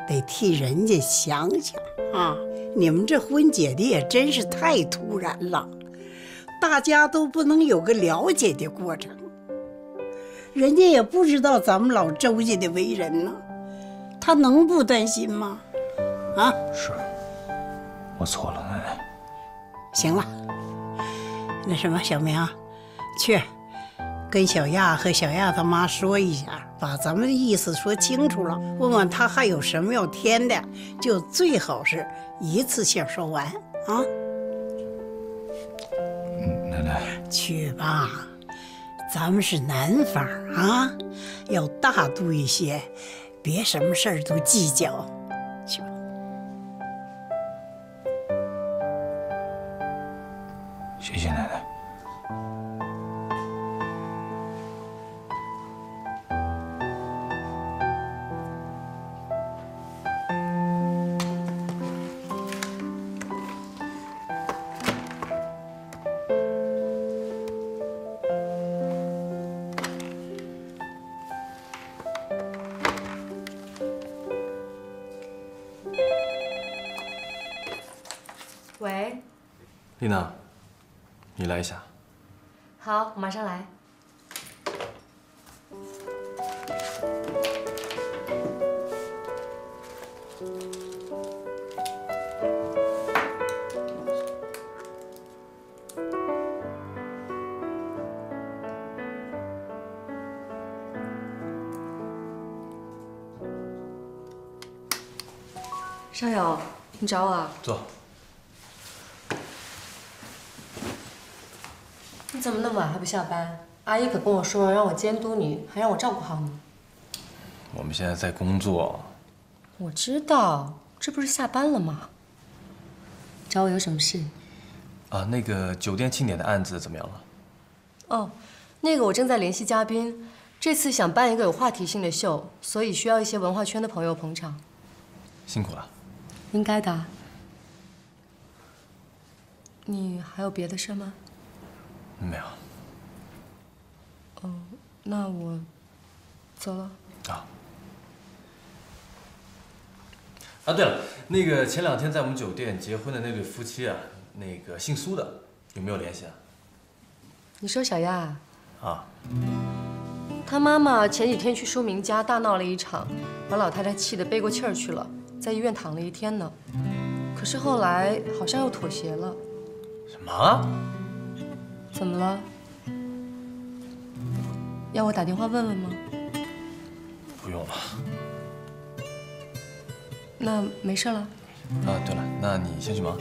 得替人家想想啊。你们这婚结的也真是太突然了，大家都不能有个了解的过程，人家也不知道咱们老周家的为人呢，他能不担心吗？啊？是，我错了，奶奶。行了，那什么，小明，去跟小亚和小亚他妈说一下，把咱们的意思说清楚了，问问他还有什么要添的，就最好是一次性说完啊。奶奶，去吧，咱们是南方啊，要大度一些，别什么事儿都计较。去吧。谢谢奶奶。喂，丽娜，你来一下。好，我马上来。尚友，你找我啊？坐。你怎么那么晚还不下班？阿姨可跟我说让我监督你，还让我照顾好你。我们现在在工作。我知道，这不是下班了吗？找我有什么事？啊，那个酒店庆典的案子怎么样了？哦，那个我正在联系嘉宾，这次想办一个有话题性的秀，所以需要一些文化圈的朋友捧场。辛苦了。应该的。你还有别的事吗？没有。哦，那我走了。啊，对了，那个前2天在我们酒店结婚的那对夫妻啊，那个姓苏的，有没有联系啊？你说小亚？啊。他妈妈前几天去舒明家大闹了一场，把老太太气得背过气儿去了，在医院躺了1天呢。可是后来好像又妥协了。什么？怎么了？要我打电话问问吗？不用了。那没事了。啊，对了，那你先去忙。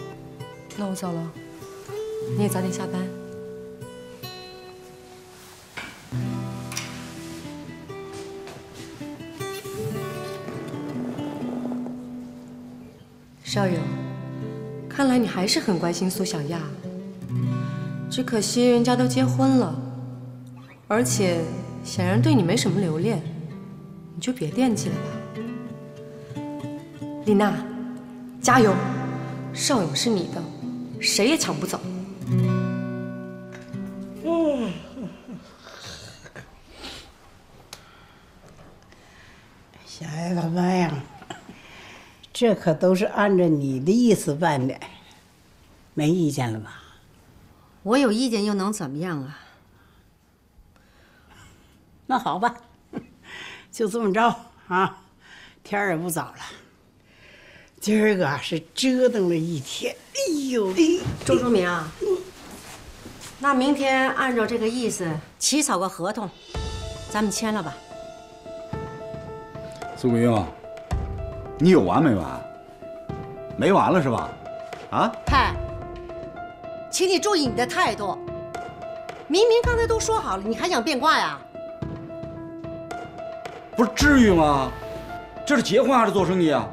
那我走了，你也早点下班。少勇，看来你还是很关心苏小亚，只可惜人家都结婚了，而且显然对你没什么留恋，你就别惦记了吧。丽娜，加油！少勇是你的，谁也抢不走。小丫头妈呀，这可都是按照你的意思办的，没意见了吧？我有意见又能怎么样啊？那好吧，就这么着啊。天儿也不早了，今儿个是折腾了一天。哎呦，周淑明啊，那明天按照这个意思起草个合同，咱们签了吧。苏明，你有完没完？没完了是吧？啊？嗨，请你注意你的态度。明明刚才都说好了，你还想变卦呀？不是至于吗？这是结婚还是做生意啊？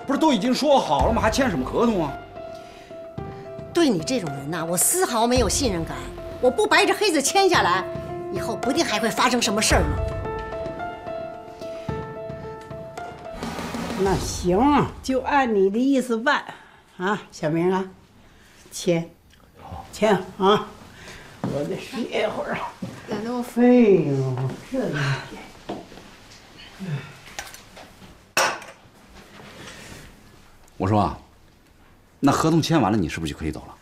不是都已经说好了吗？还签什么合同啊？对你这种人呐，我丝毫没有信任感。我不白纸黑字签下来，以后不定还会发生什么事儿呢。那行，就按你的意思办，啊，小明啊，签啊，我得歇会儿。奶奶，我哎呦，这一天，我说啊，那合同签完了，你是不是就可以走了？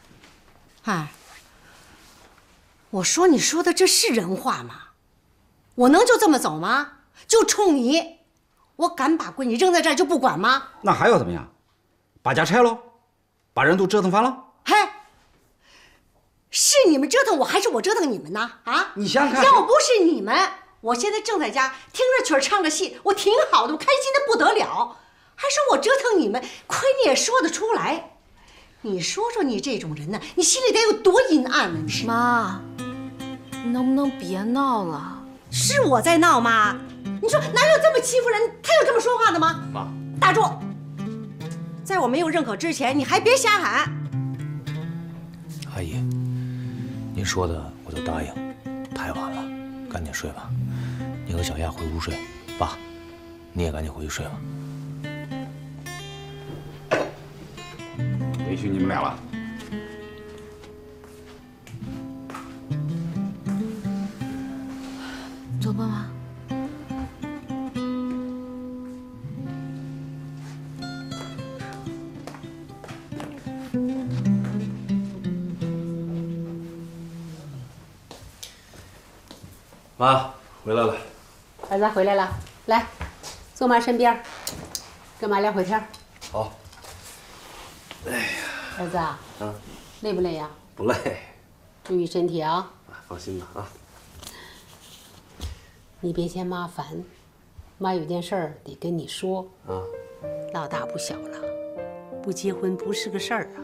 哎，我说你说的这是人话吗？我能就这么走吗？就冲你，我敢把闺女扔在这儿就不管吗？那还要怎么样？把家拆喽，把人都折腾翻了？嘿，是你们折腾我，还是我折腾你们呢？啊，你想想看，要不是你们，我现在正在家听着曲儿唱着戏，我挺好的，我开心的不得了。还是我折腾你们，亏你也说得出来。你说说你这种人呢，你心里得有多阴暗呢？你是妈，你能不能别闹了？是我在闹吗？你说哪有这么欺负人？他有这么说话的吗？妈，打住！在我没有认可之前，你还别瞎喊。阿姨，您说的我都答应。太晚了，赶紧睡吧。你和小亚回屋睡，爸，你也赶紧回去睡吧。委屈你们俩了。走吧，妈。妈，回来了。儿子回来了，来，坐妈身边，跟妈聊会天。好。哎呀，儿子啊，累不累呀？不累。注意身体啊。放心吧啊。你别嫌妈烦，妈有件事儿得跟你说。啊。老大不小了，不结婚不是个事儿啊。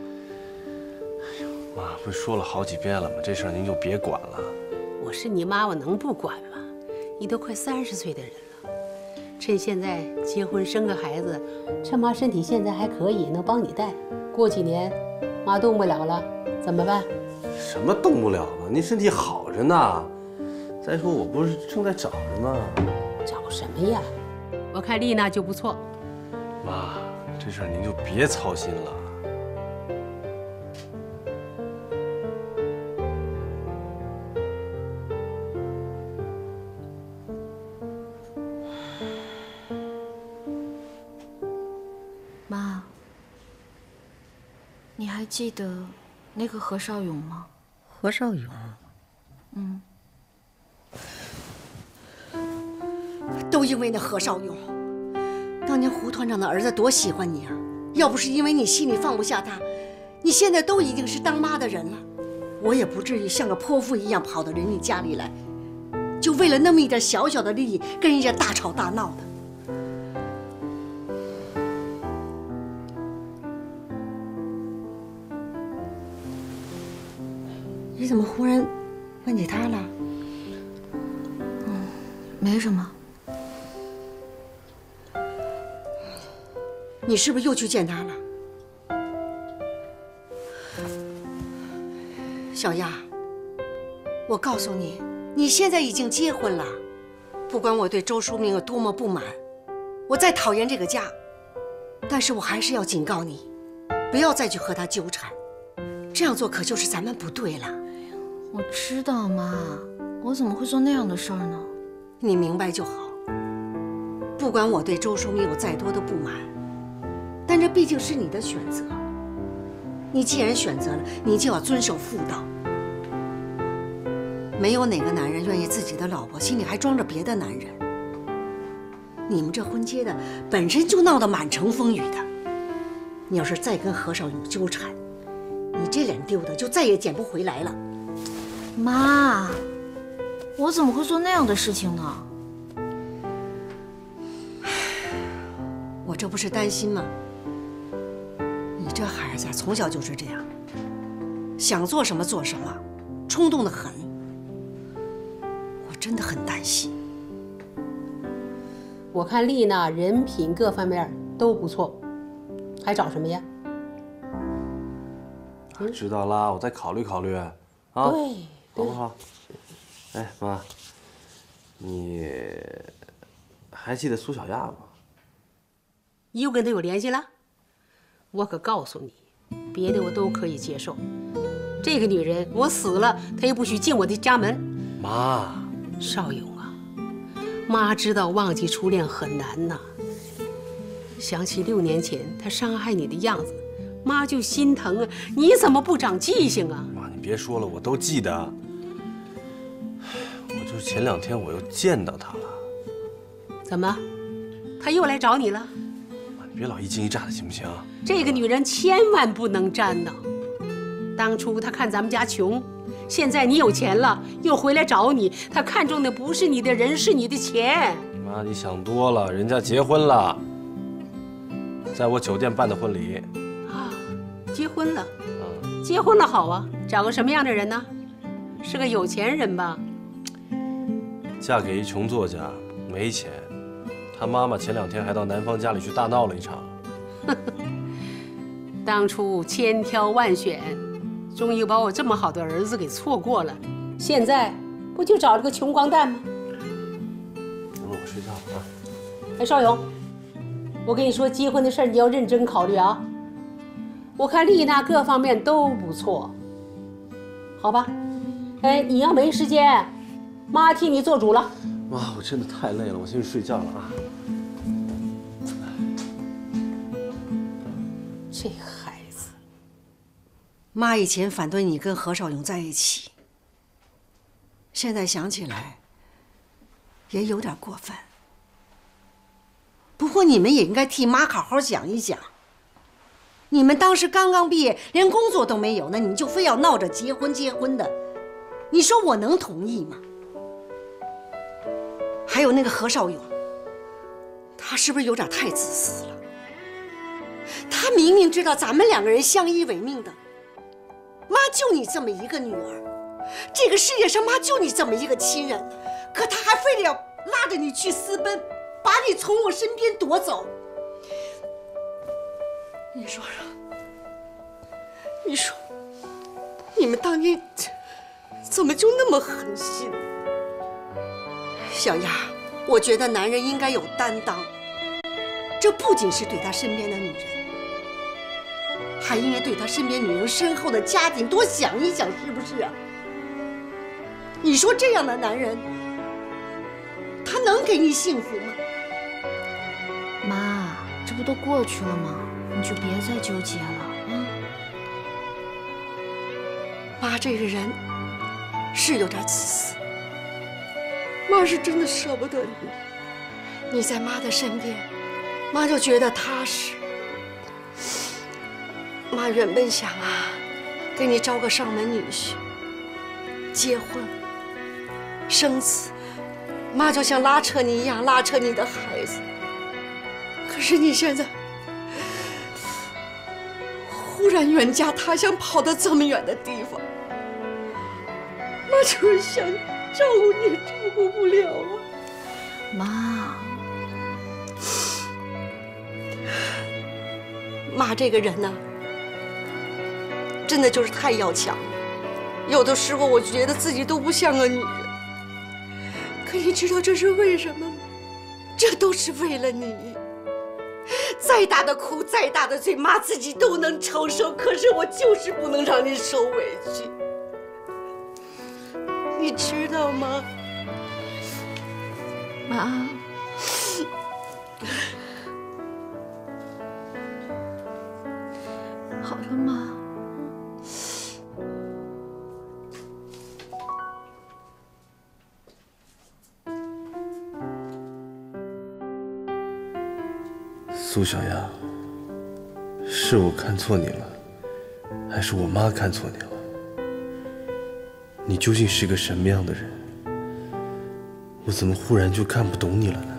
哎呦，妈，不是说了好几遍了吗？这事儿您就别管了。我是你妈，我能不管吗？你都快30岁的人了，趁现在结婚生个孩子，趁妈身体现在还可以，能帮你带。过几年，妈动不了了，怎么办？什么动不了了？您身体好着呢。再说我不是正在找着吗？找什么呀？我看丽娜就不错。妈，这事儿您就别操心了。妈，你还记得那个何少勇吗？何少勇？嗯。都因为那何少勇。当年胡团长的儿子多喜欢你啊！要不是因为你心里放不下他，你现在都已经是当妈的人了，我也不至于像个泼妇一样跑到人家家里来，就为了那么一点小小的利益跟人家大吵大闹的。你怎么忽然问起他了？没什么。你是不是又去见他了？小丫，我告诉你，你现在已经结婚了。不管我对周淑明有多么不满，我再讨厌这个家，但是我还是要警告你，不要再去和他纠缠，这样做可就是咱们不对了。我知道，妈，我怎么会做那样的事儿呢？你明白就好。不管我对周淑明有再多的不满，但这毕竟是你的选择。你既然选择了，你就要遵守妇道。没有哪个男人愿意自己的老婆心里还装着别的男人。你们这婚结的本身就闹得满城风雨的，你要是再跟何少勇纠缠，你这脸丢的就再也捡不回来了。妈，我怎么会做那样的事情呢？我这不是担心吗？你这孩子从小就是这样，想做什么做什么，冲动得很。我真的很担心。我看丽娜人品各方面都不错，还找什么呀？知道啦，我再考虑考虑。啊，对，好不好？哎，妈，你还记得苏小亚吗？又跟她有联系了？我可告诉你，别的我都可以接受，这个女人我死了，她也不许进我的家门。妈，少勇啊，妈知道忘记初恋很难呐。想起6年前她伤害你的样子，妈就心疼啊！你怎么不长记性啊？妈，你别说了，我都记得。我就是前2天我又见到她了。怎么，她又来找你了？妈，你别老一惊一乍的，行不行？这个女人千万不能沾呐！当初她看咱们家穷，现在你有钱了，又回来找你，她看中的不是你的人，是你的钱。妈，你想多了，人家结婚了，在我酒店办的婚礼。啊，结婚了？结婚了好啊，找个什么样的人呢？是个有钱人吧？嫁给一穷作家，没钱。他妈妈前2天还到男方家里去大闹了一场。当初千挑万选，终于把我这么好的儿子给错过了，现在不就找了个穷光蛋吗？那我睡觉了啊。哎，少勇，我跟你说，结婚的事儿你要认真考虑啊。我看丽娜各方面都不错，好吧？哎，你要没时间，妈替你做主了。妈，我真的太累了，我先去睡觉了啊。这孩子，妈以前反对你跟何少勇在一起，现在想起来也有点过分。不过你们也应该替妈好好想一想。你们当时刚刚毕业，连工作都没有，那你就非要闹着结婚的，你说我能同意吗？还有那个何少勇，他是不是有点太自私了？他明明知道咱们2个人相依为命的，妈就你这么一个女儿，这个世界上妈就你这么一个亲人，可他还非得要拉着你去私奔，把你从我身边夺走。你说说，你说，你们当年怎么就那么狠心？小丫，我觉得男人应该有担当，这不仅是对他身边的女人，还应该对他身边女人身后的家庭多想一想，是不是啊？你说这样的男人，他能给你幸福吗？妈，这不都过去了吗？你就别再纠结了啊！妈这个人是有点自私，妈是真的舍不得你。你在妈的身边，妈就觉得踏实。妈原本想啊，给你找个上门女婿，结婚、生子，妈就像拉扯你一样拉扯你的孩子。可是你现在忽然远嫁他乡，跑到这么远的地方，妈就是想照顾你，照顾不了啊。妈，妈这个人呢，真的就是太要强了。有的时候我觉得自己都不像个女人。可你知道这是为什么吗？这都是为了你。再大的苦，再大的罪，妈自己都能承受。可是我就是不能让你受委屈，你知道吗？妈，好了，妈。苏小丫，是我看错你了，还是我妈看错你了？你究竟是个什么样的人？我怎么忽然就看不懂你了呢？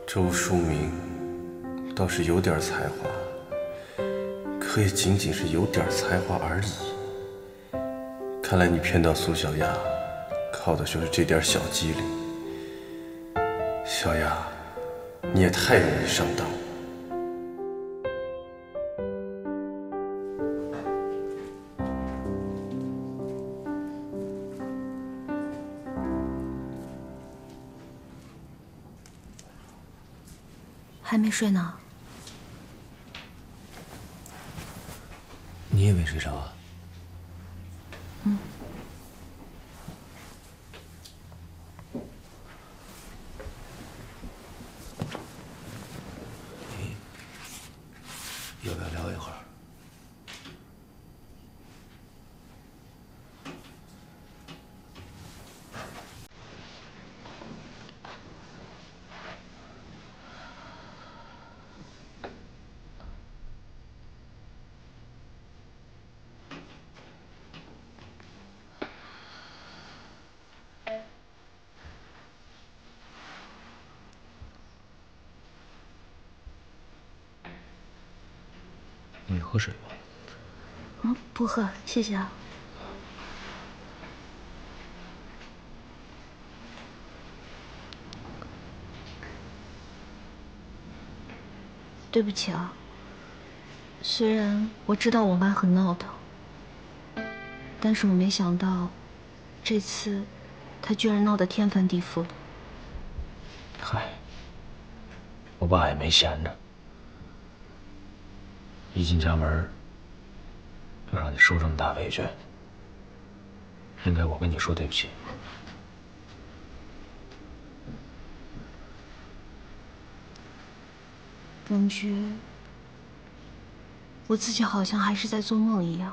周淑明倒是有点才华，可也仅仅是有点才华而已。看来你骗到苏小丫，靠的就是这点小机灵。小丫，你也太容易上当了。还没睡呢。你也没睡着啊？嗯。要不要聊一会儿？你喝水吧。嗯，不喝，谢谢啊。对不起啊，虽然我知道我妈很闹腾，但是我没想到，这次她居然闹得天翻地覆的。嗨，我爸也没闲着，一进家门就让你受这么大委屈，应该我跟你说对不起。感觉我自己好像还是在做梦一样。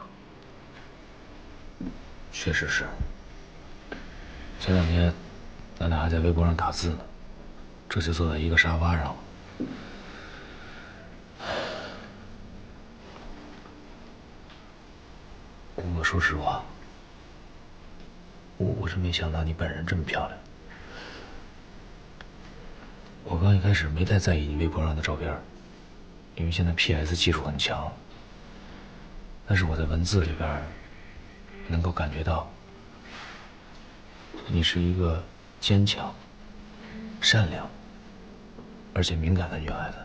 确实是。前两天，咱俩还在微博上打字呢，这就坐在一个沙发上。我说实话，我是没想到你本人这么漂亮。我刚一开始没太在意你微博上的照片，因为现在 PS 技术很强。但是我在文字里边能够感觉到，你是一个坚强、善良，而且敏感的女孩子。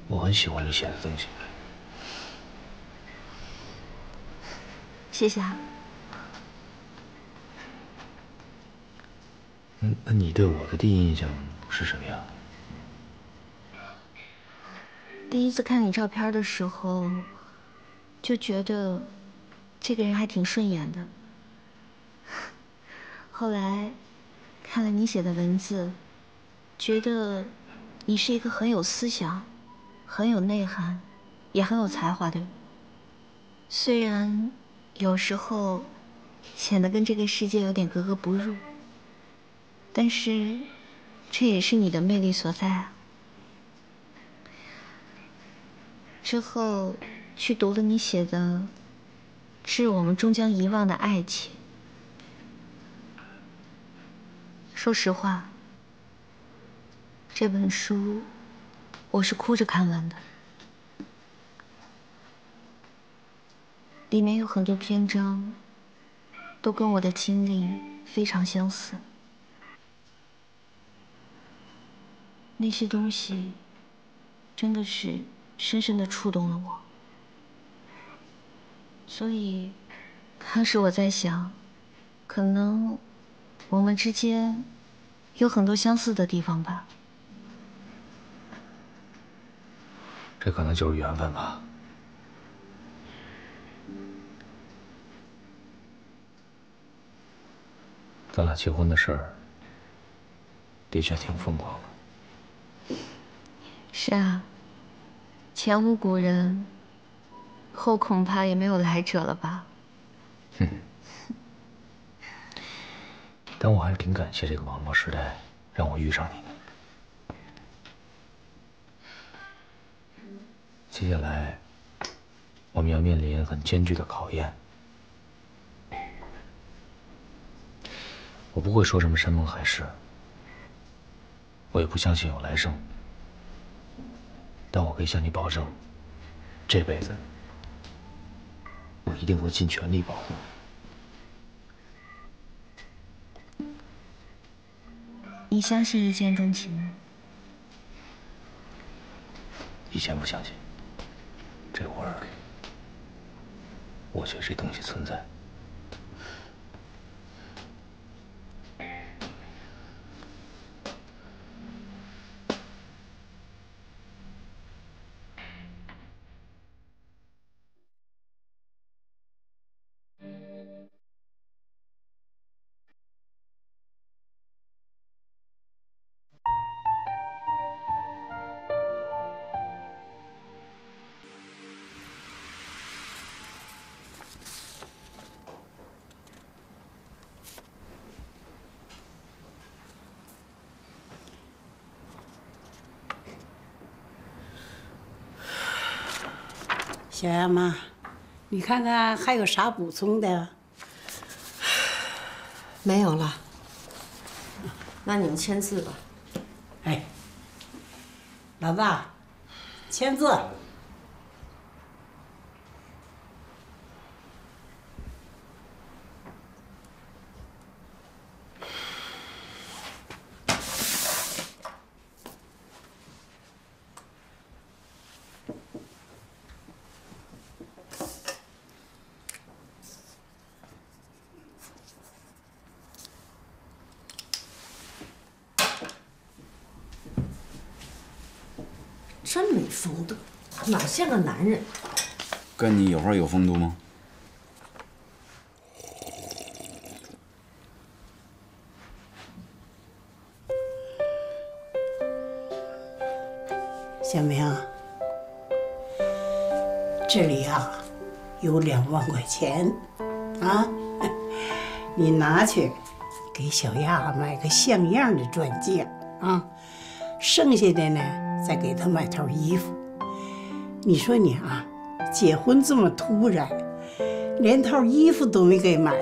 我很喜欢你写的东西。谢谢啊。那你对我的第一印象是什么样？第一次看你照片的时候，就觉得这个人还挺顺眼的。后来看了你写的文字，觉得你是一个很有思想、很有内涵，也很有才华的人。虽然有时候显得跟这个世界有点格格不入，但是这也是你的魅力所在啊。之后去读了你写的《致我们终将遗忘的爱情》，说实话，这本书我是哭着看完的。里面有很多篇章都跟我的经历非常相似，那些东西真的是深深地触动了我。所以当时我在想，可能我们之间有很多相似的地方吧。这可能就是缘分吧。咱俩结婚的事儿，的确挺疯狂的。是啊，前无古人，后恐怕也没有来者了吧？但我还是挺感谢这个网络时代，让我遇上你的。接下来，我们要面临很艰巨的考验。我不会说什么山盟海誓，我也不相信有来生，但我可以向你保证，这辈子我一定会尽全力保护你。你相信一见钟情吗？以前不相信，这会儿我觉得这东西存在。小亚妈，你看看还有啥补充的？没有了。那你们签字吧。哎，老大，签字。真没风度，哪像个男人？跟你有话有风度吗？小明，这里啊有2万块钱，啊，你拿去给小亚买个像样的钻戒啊，剩下的呢再给她买套衣服。你说你啊，结婚这么突然，连套衣服都没给买，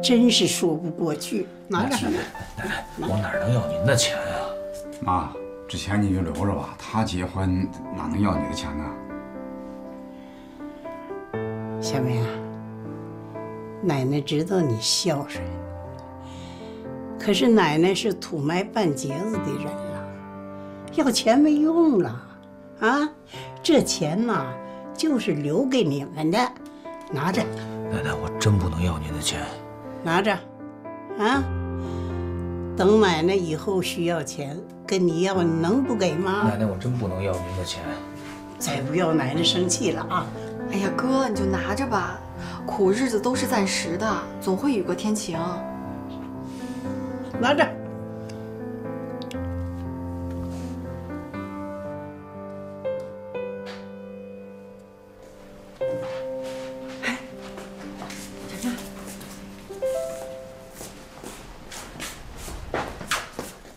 真是说不过去。拿着，奶奶，我哪能要您的钱啊？妈，这钱你就留着吧，他结婚哪能要你的钱呢？小明，奶奶知道你孝顺，可是奶奶是土埋半截子的人了，要钱没用了啊！这钱呐，就是留给你们的，拿着。奶奶，我真不能要您的钱。拿着，啊！等奶奶以后需要钱跟你要，你能不给吗？奶奶，我真不能要您的钱。再不要，奶奶生气了啊！哎呀，哥，你就拿着吧，苦日子都是暂时的，总会雨过天晴。拿着。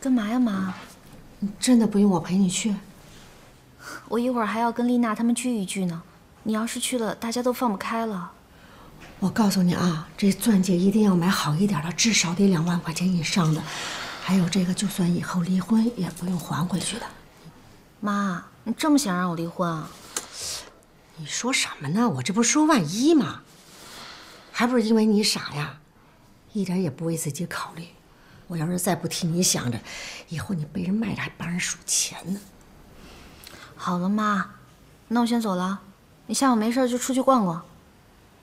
干嘛呀，妈？你真的不用我陪你去？我一会儿还要跟丽娜他们聚一聚呢。你要是去了，大家都放不开了。我告诉你啊，这钻戒一定要买好一点的，至少得2万块钱以上的。还有这个，就算以后离婚也不用还回去的。妈，你这么想让我离婚啊？你说什么呢？我这不是说万一吗？还不是因为你傻呀，一点也不为自己考虑。我要是再不替你想着，以后你被人卖了还帮人数钱呢。好了，妈，那我先走了。你下午没事就出去逛逛，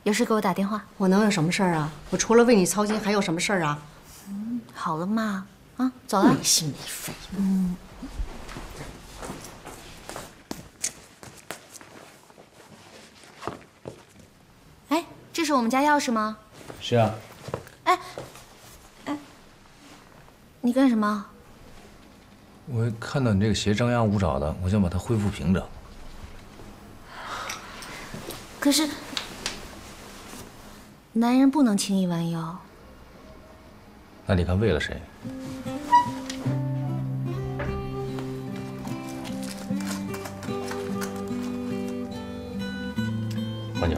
有事给我打电话。我能有什么事儿啊？我除了为你操心，还有什么事儿啊？好了，妈，啊，走了。没心没肺。哎，这是我们家钥匙吗？是啊。哎，你干什么？我看到你这个鞋张牙舞爪的，我想把它恢复平整。可是，男人不能轻易弯腰。那你看为了谁？换脚。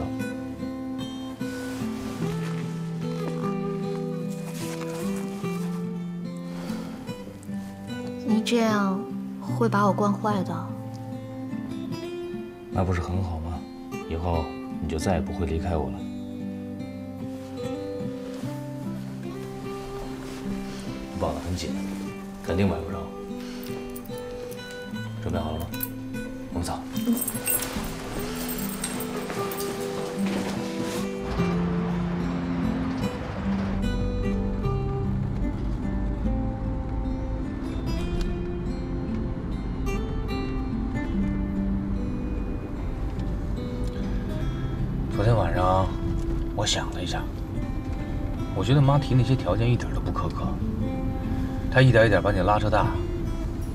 你这样会把我惯坏的。那不是很好吗？以后你就再也不会离开我了。绑得很紧，肯定崴不着。准备好了吗？我们走。昨天晚上，我想了一下，我觉得妈提那些条件一点都不苛刻。她一点一点把你拉扯大，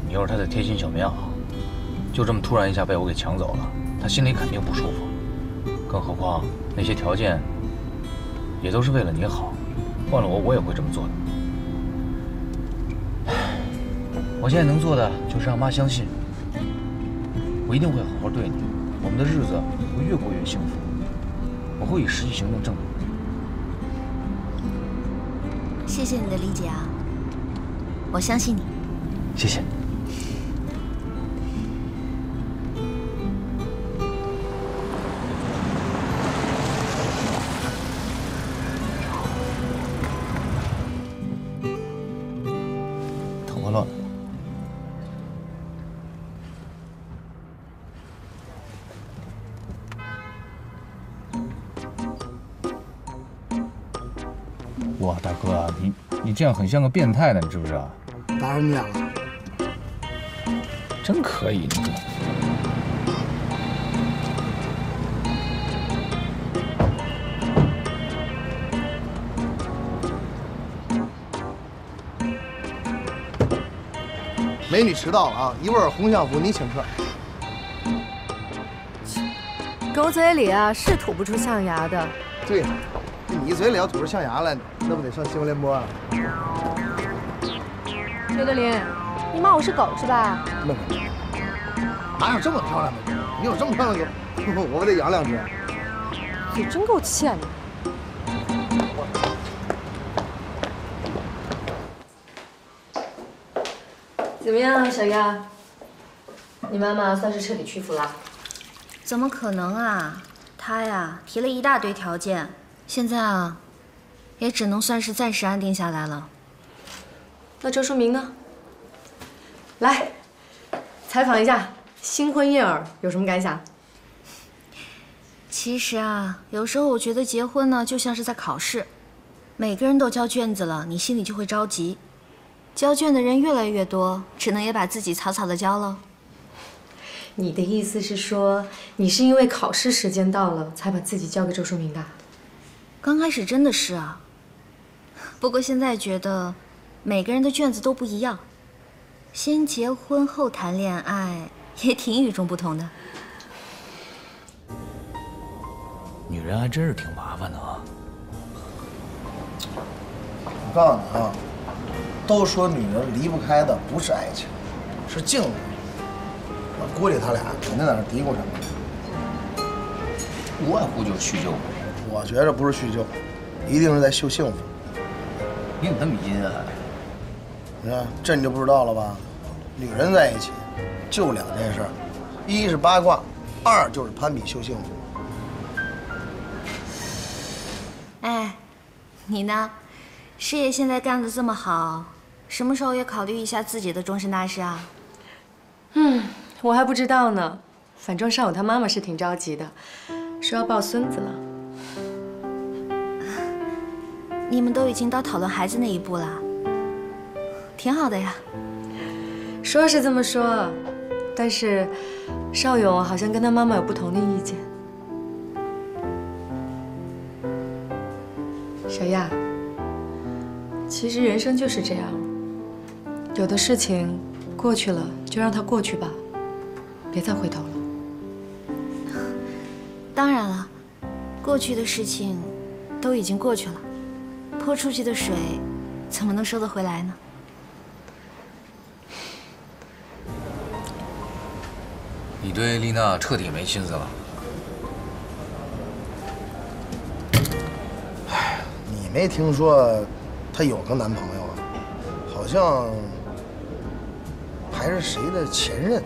你又是她的贴心小棉袄，就这么突然一下被我给抢走了，她心里肯定不舒服。更何况那些条件也都是为了你好，换了我也会这么做的。我现在能做的就是让妈相信，我一定会好好对你，我们的日子会越过越幸福。我会以实际行动证明。谢谢你的理解啊，我相信你。谢谢。头发乱。哇，大哥啊，你这样很像个变态的，你知不知道？打扰你俩了。真可以，你这。美女迟到了啊！一会儿红相府你请客。狗嘴里啊是吐不出象牙的。对，你嘴里要吐出象牙来，那不得上新闻联播啊？刘德林，你骂我是狗是吧？愣狗，哪有这么漂亮的狗？你有这么漂亮的狗，我得养2只。嘴真够欠的。怎么样，小丫？你妈妈算是彻底屈服了？怎么可能啊？她呀提了一大堆条件，现在啊，也只能算是暂时安定下来了。那周淑明呢？来，采访一下新婚燕尔有什么感想？其实啊，有时候我觉得结婚呢就像是在考试，每个人都交卷子了，你心里就会着急。交卷的人越来越多，只能也把自己草草的交了。你的意思是说，你是因为考试时间到了，才把自己交给周淑明的？刚开始真的是啊，不过现在觉得每个人的卷子都不一样，先结婚后谈恋爱也挺与众不同的。女人还真是挺麻烦的啊。我告诉你啊，都说女人离不开的不是爱情，是镜子。我估计他俩肯定在那嘀咕什么，无外乎就是叙旧。我觉着不是叙旧，一定是在秀幸福。你怎么那么阴暗？你看这你就不知道了吧？女人在一起就2件事，一是八卦，2就是攀比秀幸福。哎，你呢？事业现在干得这么好，什么时候也考虑一下自己的终身大事啊？我还不知道呢。反正少勇他妈妈是挺着急的，说要抱孙子了。你们都已经到讨论孩子那一步了，挺好的呀。说是这么说，但是少勇好像跟他妈妈有不同的意见。小亚，其实人生就是这样，有的事情过去了就让它过去吧，别再回头了。当然了，过去的事情都已经过去了，泼出去的水怎么能收得回来呢？你对丽娜彻底没心思了？哎，你没听说她有个男朋友啊？好像还是谁的前任。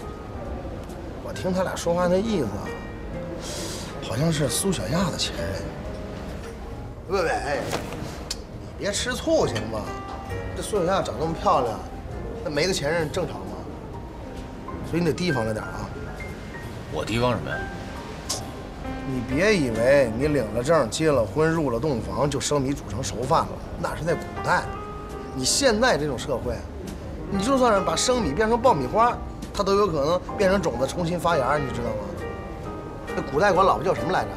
我听他俩说话那意思，好像是苏小亚的前任。喂喂，哎，你别吃醋行吗？这苏小亚长那么漂亮，那没个前任正常吗？所以你得提防着点啊。我提防什么呀？你别以为你领了证、结了婚、入了洞房就生米煮成熟饭了，那是在古代。你现在这种社会，你就算是把生米变成爆米花，它都有可能变成种子重新发芽，你知道吗？那古代管老婆叫什么来着？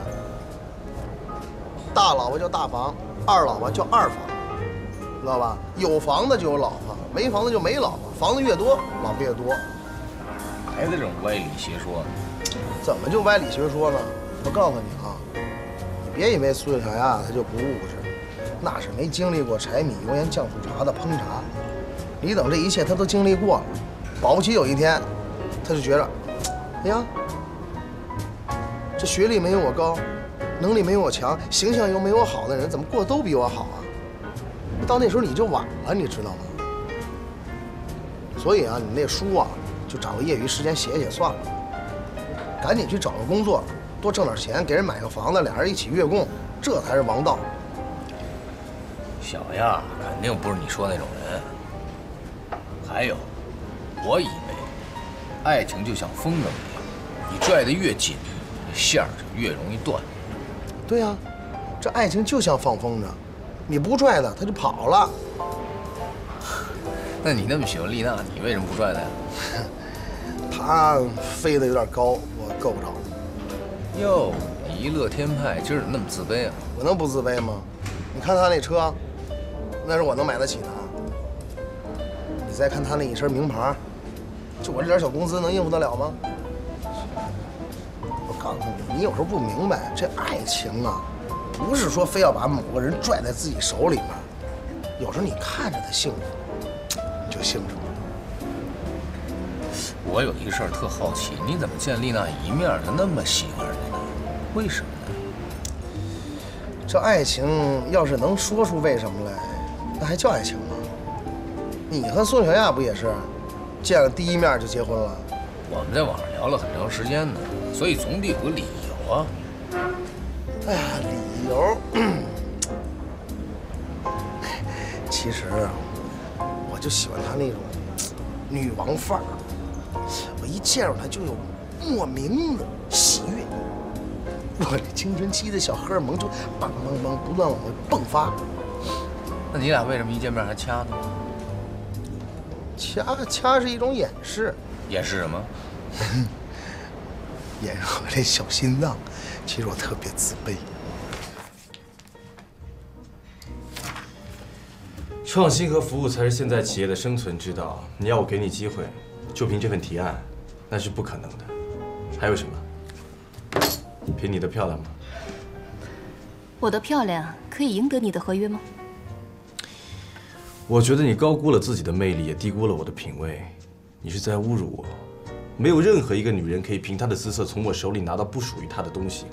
大老婆叫大房，二老婆叫二房，知道吧？有房子就有老婆，没房子就没老婆，房子越多，老婆越多。还在这种歪理邪说？怎么就歪理邪说呢？我告诉你啊，你别以为苏小亚她就不务实，那是没经历过柴米油盐酱醋茶的烹茶。你等这一切她都经历过了，保不齐有一天，她就觉着，哎呀，这学历没有我高，能力没有我强，形象又没有我好的人，怎么过都比我好啊？到那时候你就晚了，你知道吗？所以啊，你那书啊，就找个业余时间写写算了。赶紧去找个工作，多挣点钱，给人买个房子，俩人一起月供，这才是王道。小亚肯定不是你说那种人。还有，我以为爱情就像风筝一样，你拽得越紧，这线儿就越容易断。对呀，这爱情就像放风筝，你不拽它，它就跑了。那你那么喜欢丽娜，你为什么不拽她呀？她飞得有点高，我够不着。哟，你一乐天派，今儿怎么那么自卑啊？我能不自卑吗？你看她那车，那是我能买得起的。你再看她那一身名牌，就我这点小工资能应付得了吗？我告诉你，你有时候不明白，这爱情啊，不是说非要把某个人拽在自己手里面，有时候你看着他幸福，你就幸福。我有一个事儿特好奇，你怎么见丽娜一面就那么喜欢人家呢？为什么呢？这爱情要是能说出为什么来，那还叫爱情吗？你和宋小亚不也是见了第一面就结婚了？我们在网上聊了很长时间呢，所以总得有个理由啊。哎呀，理由，其实我就喜欢她那种女王范儿。我一见着她就有莫名的喜悦，我这青春期的小荷尔蒙就梆梆梆不断往外迸发。那你俩为什么一见面还掐呢？掐是一种掩饰。掩饰什么？掩饰我这小心脏。其实我特别自卑。创新和服务才是现在企业的生存之道。你要我给你机会，就凭这份提案，那是不可能的。还有什么？凭你的漂亮吗？我的漂亮可以赢得你的合约吗？我觉得你高估了自己的魅力，也低估了我的品味。你是在侮辱我。没有任何一个女人可以凭她的姿色从我手里拿到不属于她的东西。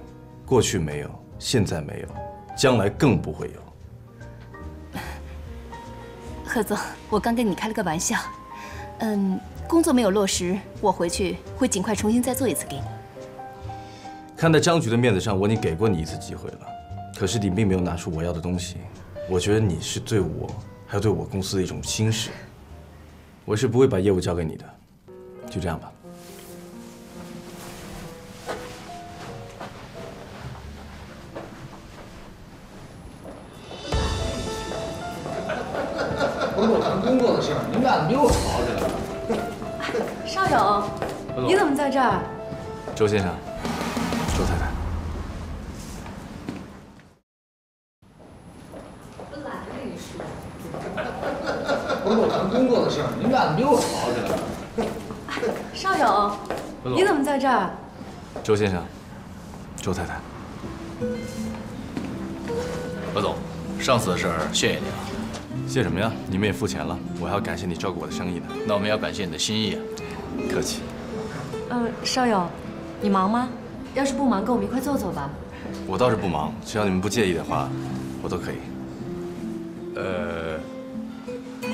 过去没有，现在没有，将来更不会有。 贺总，我刚跟你开了个玩笑。工作没有落实，我回去会尽快重新再做一次给你。看在张局的面子上，我已经给过你一次机会了，可是你并没有拿出我要的东西。我觉得你是对我还有对我公司的一种轻视。我是不会把业务交给你的，就这样吧。 不是我谈工作的事儿，你们俩怎么又吵起来了？邵勇，你怎么在这儿？周先生，周太太。我懒得跟你说。不是我谈工作的事儿，你们俩怎么又吵起来了？邵勇，你怎么在这儿？周先生，周太太。何总，上次的事儿谢谢你啊。 谢什么呀？你们也付钱了，我还要感谢你照顾我的生意呢。那我们要感谢你的心意啊。客气。邵勇，你忙吗？要是不忙，跟我们一块走走吧。我倒是不忙，只要你们不介意的话，我都可以。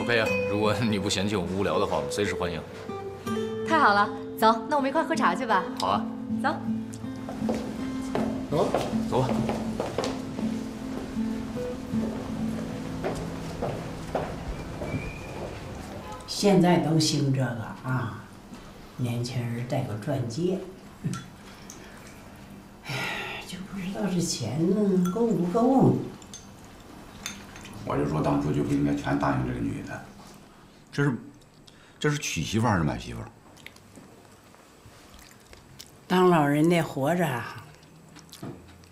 OK 啊，如果你不嫌弃我们无聊的话，我们随时欢迎。太好了，走，那我们一块喝茶去吧。好啊。走。走，走吧。 现在都兴这个啊，年轻人戴个钻戒，哎，就不知道这钱呢够不够呢？我就说当初就不应该全答应这个女的，这是娶媳妇还是买媳妇？当老人的活着啊，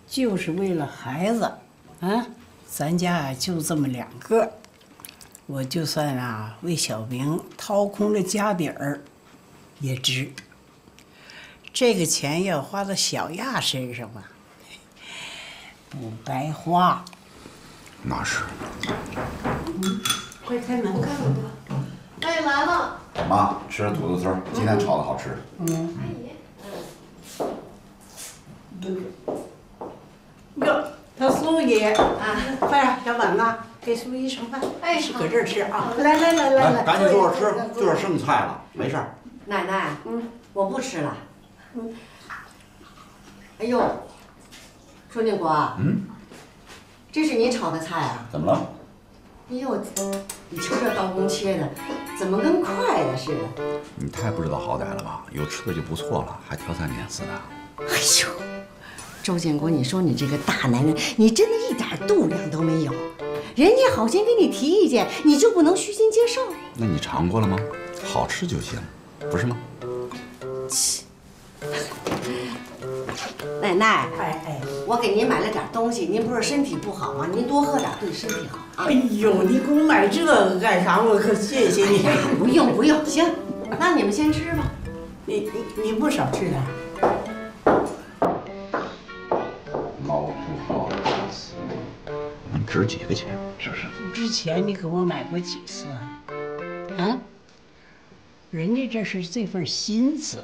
就是为了孩子啊，咱家就这么2个。 我就算啊为小明掏空了家底儿，也值。这个钱要花到小亚身上吧，不白花。那是。快开门，开门吧。哎，来了。妈，吃点土豆丝儿，今天炒的好吃。哟，他苏姨啊，快点，小婉子。 给苏姨盛饭，哎，是搁这儿吃啊！来，赶紧坐着吃，就点剩菜了，没事儿。奶奶，我不吃了。哎呦，春定国，这是你炒的菜啊？怎么了？哎呦，你瞅这刀工切的，怎么跟筷子似的？你太不知道好歹了吧？有吃的就不错了，还挑三拣四的。哎呦，周建国，你说你这个大男人，你真的一点度量都没有。 人家好心给你提意见，你就不能虚心接受？那你尝过了吗？好吃就行，不是吗？奶奶，我给您买了点东西，您不是身体不好吗？您多喝点对身体好啊。哎呦，你给我买这个干啥？我可谢谢你。不用，行，那你们先吃吧。你不少吃点。老不好。 值几个钱？是不是？之前你给我买过几次啊？人家这是这份心思。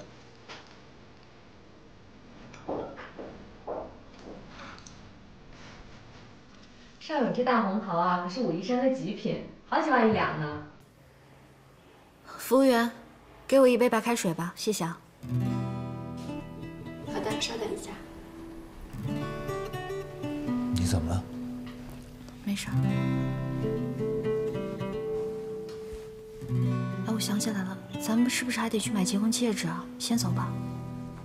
邵勇这大红桃啊，可是武夷山的极品，好几万1两呢。服务员，给我1杯白开水吧，谢谢啊。好的，稍等一下。你怎么了？ 没事儿。哎，我想起来了，咱们是不是还得去买结婚戒指啊？先走吧。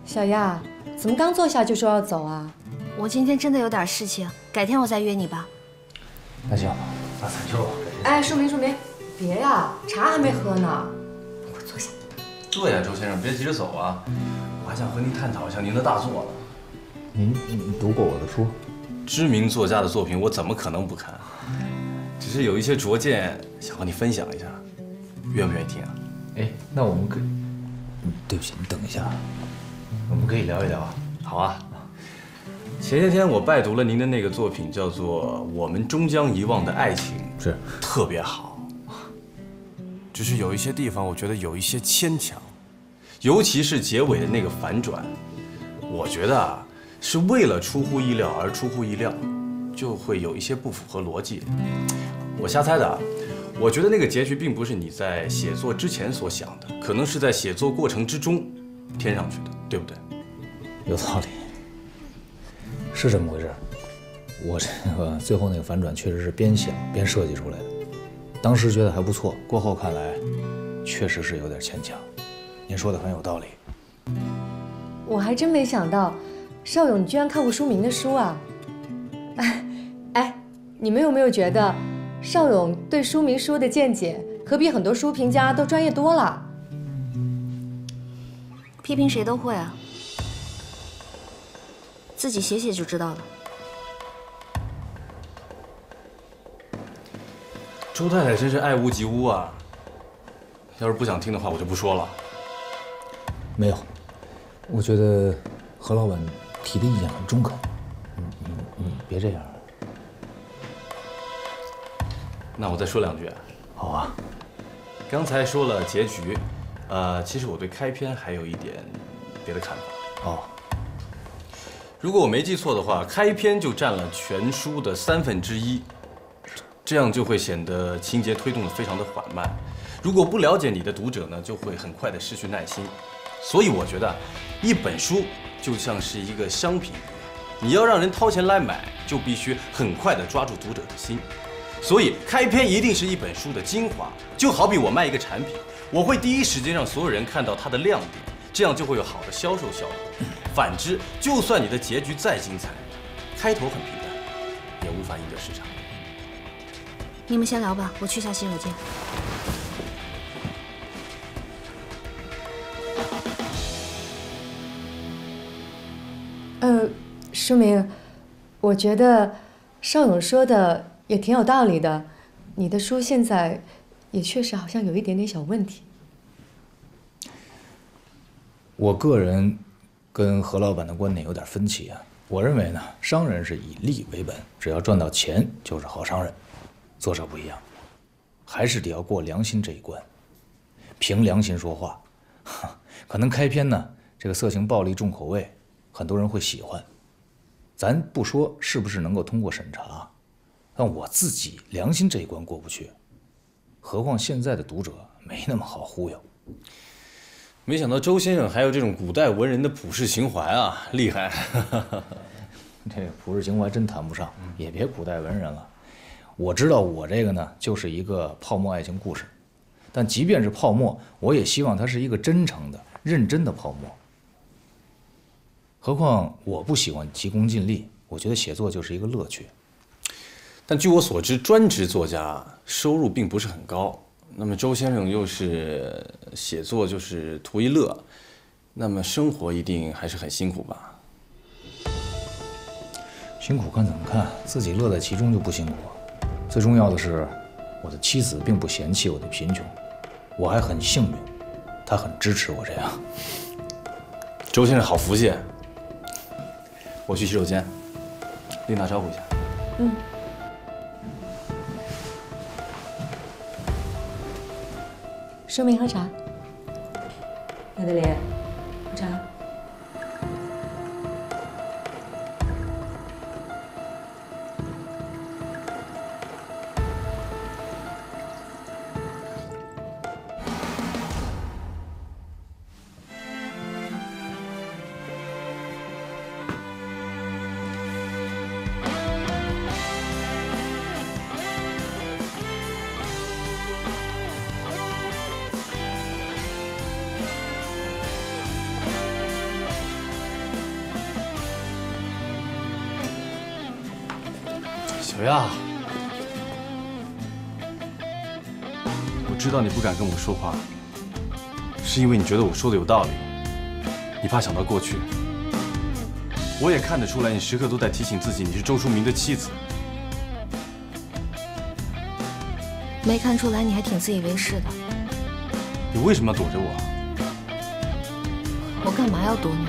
小亚，怎么刚坐下就说要走啊？我今天真的有点事情，改天我再约你吧。那行，那咱就……哎，树明，别呀，茶还没喝呢，快坐下。坐呀，周先生，别急着走啊，我还想和您探讨一下您的大作呢。您读过我的书？ 知名作家的作品，我怎么可能不看？只是有一些拙见想和你分享一下，愿不愿意听啊？哎，那我们可以……对不起，你等一下，我们可以聊一聊啊。好啊。前些天我拜读了您的那个作品，叫做《我们终将遗忘的爱情》，是特别好。只是有一些地方我觉得有一些牵强，尤其是结尾的那个反转，我觉得啊是为了出乎意料而出乎意料，就会有一些不符合逻辑。我瞎猜的啊，我觉得那个结局并不是你在写作之前所想的，可能是在写作过程之中添上去的，对不对？有道理，是这么回事。我这个最后那个反转确实是边想边设计出来的，当时觉得还不错，过后看来确实是有点牵强。您说的很有道理。我还真没想到，邵勇居然看过书明的书啊！哎，你们有没有觉得，邵勇对书明书的见解可比很多书评家都专业多了？批评谁都会啊，自己写写就知道了。周太太真是爱屋及乌啊！要是不想听的话，我就不说了。没有，我觉得何老板提的意见很中肯。你别这样。那我再说两句。好啊。刚才说了结局，其实我对开篇还有一点别的看法。哦。如果我没记错的话，开篇就占了全书的1/3，这样就会显得情节推动的非常的缓慢。如果不了解你的读者呢，就会很快的失去耐心。所以我觉得，一本书就像是一个商品一样，你要让人掏钱来买，就必须很快的抓住读者的心。所以开篇一定是一本书的精华，就好比我卖一个产品，我会第一时间让所有人看到它的亮点，这样就会有好的销售效果。反之，就算你的结局再精彩，开头很平淡，也无法赢得市场。你们先聊吧，我去下洗手间。书明，我觉得邵勇说的也挺有道理的。你的书现在也确实好像有一点点小问题。我个人跟何老板的观点有点分歧啊。我认为呢，商人是以利为本，只要赚到钱就是好商人。作者不一样，还是得要过良心这一关，凭良心说话。可能开篇呢，这个色情暴力重口味，很多人会喜欢。咱不说是不是能够通过审查，但我自己良心这一关过不去，何况现在的读者没那么好忽悠。没想到周先生还有这种古代文人的普世情怀啊，厉害！这个普世情怀真谈不上，也别古代文人了。我知道我这个呢，就是一个泡沫爱情故事，但即便是泡沫，我也希望它是一个真诚的、认真的泡沫。何况我不喜欢急功近利，我觉得写作就是一个乐趣。但据我所知，专职作家收入并不是很高。那么周先生又是写作就是图一乐，那么生活一定还是很辛苦吧？辛苦看怎么看，自己乐在其中就不辛苦。最重要的是，我的妻子并不嫌弃我的贫穷，我还很幸运，她很支持我这样。周先生好福气。我去洗手间，琳达招呼一下。书明喝茶。马德莲，喝茶。小亚，我知道你不敢跟我说话，是因为你觉得我说的有道理，你怕想到过去。我也看得出来，你时刻都在提醒自己你是周淑明的妻子。没看出来你还挺自以为是的。你为什么要躲着我？我干嘛要躲你？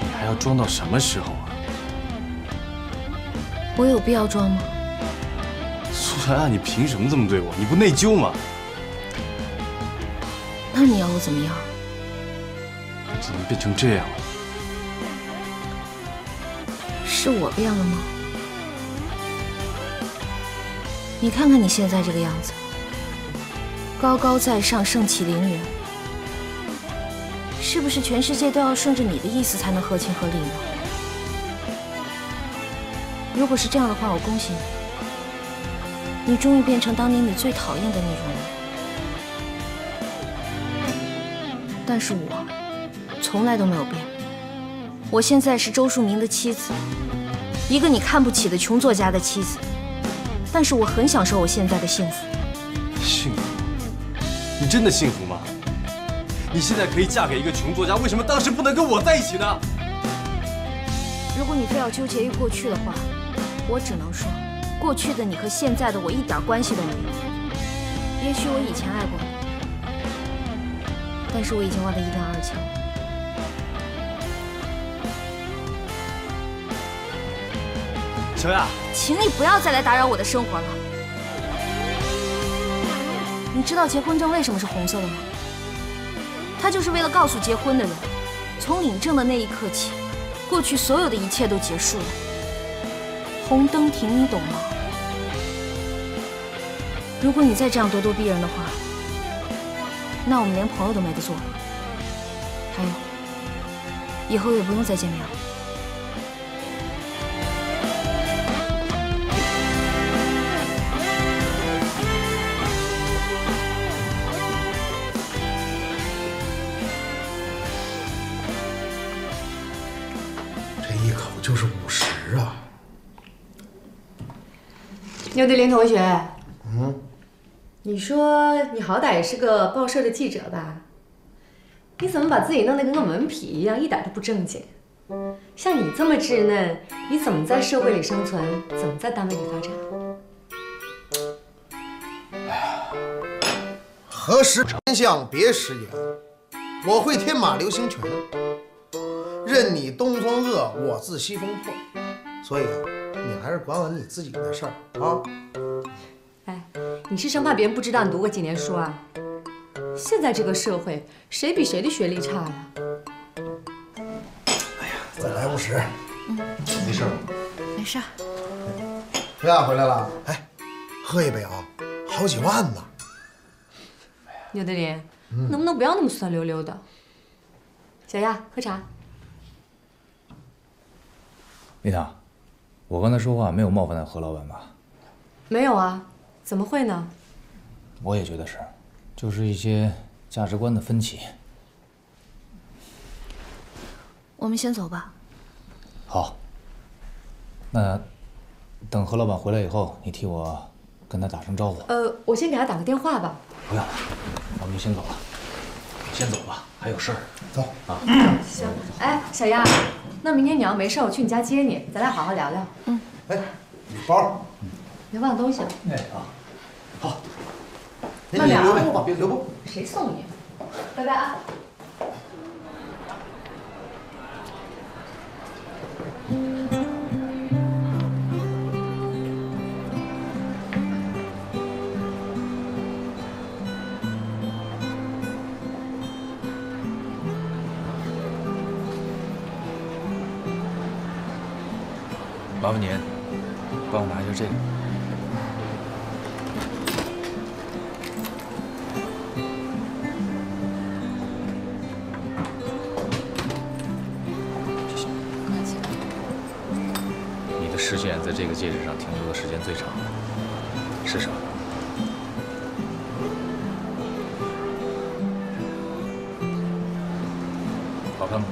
你还要装到什么时候啊？我有必要装吗？苏小亚，你凭什么这么对我？你不内疚吗？那你要我怎么样？怎么变成这样了？是我变了吗？你看看你现在这个样子，高高在上，盛气凌人，是不是全世界都要顺着你的意思才能合情合理呢？如果是这样的话，我恭喜你，你终于变成当年你最讨厌的那种人。但是我从来都没有变，我现在是周树明的妻子，一个你看不起的穷作家的妻子。但是我很享受我现在的幸福。幸福？你真的幸福吗？你现在可以嫁给一个穷作家，为什么当时不能跟我在一起呢？如果你非要纠结于过去的话，我只能说，过去的你和现在的我一点关系都没有。也许我以前爱过你，但是我已经忘得一干二净。小亚，请你不要再来打扰我的生活了。你知道结婚证为什么是红色的吗？它就是为了告诉结婚的人，从领证的那一刻起，过去所有的一切都结束了。红灯停，你懂吗？如果你再这样咄咄逼人的话，那我们连朋友都没得做了。还有，以后也不用再见面了。就是50啊！牛德林同学，嗯，你说你好歹也是个报社的记者吧？你怎么把自己弄得跟个文痞一样，一点都不正经？像你这么稚嫩，你怎么在社会里生存？怎么在单位里发展？哎呀，何时真相别时圆，我会天马流星拳。任你东风恶，我自西风破。所以啊，你还是管管你自己的事儿啊。哎，你是生怕别人不知道你读过几年书啊？现在这个社会，谁比谁的学历差呀？哎呀，再来50。没事吧？没事。小亚回来了，哎，喝一杯啊，好几万呢。牛德林，能不能不要那么酸溜溜的？小亚，喝茶。丽娜，我刚才说话没有冒犯到何老板吧？没有啊，怎么会呢？我也觉得是，就是一些价值观的分歧。我们先走吧。好。那等何老板回来以后，你替我跟他打声招呼。我先给他打个电话吧。不用了，我们就先走了。先走吧，还有事儿。走啊。行。哎，小亚。那明天你要没事，我去你家接你，咱俩好好聊聊。嗯。哎，礼包。别忘东西了。哎啊。好。慢点啊！留步吧，别留步。谁送你？拜拜啊。麻烦您帮我拿一下这个。谢谢。不客气。你的视线在这个戒指上停留的时间最长，是什么？好看吗？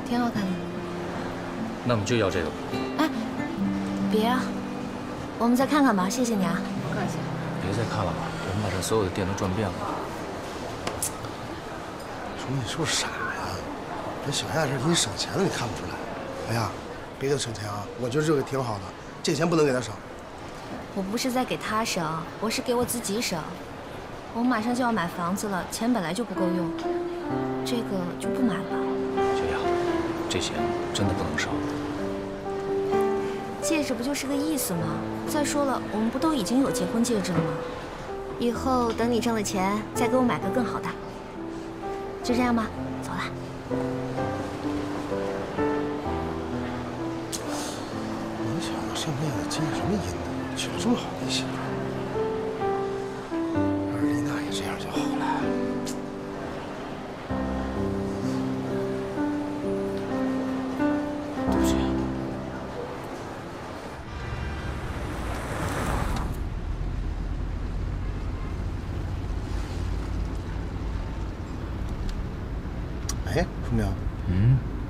挺好看的。那我们就要这个吧。哎，别啊，我们再看看吧，谢谢你啊。不客气。别再看了吧，我们把这所有的店都转遍了。说你是不是傻呀？这小亚是给你省钱了，你看不出来？哎呀，别给他省钱啊！我觉得这个挺好的，这钱不能给他省。我不是在给他省，我是给我自己省。我马上就要买房子了，钱本来就不够用，这个就不买了。小雅，这钱真的不能少。戒指不就是个意思吗？再说了，我们不都已经有结婚戒指了吗？以后等你挣了钱，再给我买个更好的。就这样吧，走了。没想到上辈子经什么因呢，娶了这么好的媳妇儿。要是丽娜也这样就好了。对不起。哎，书明，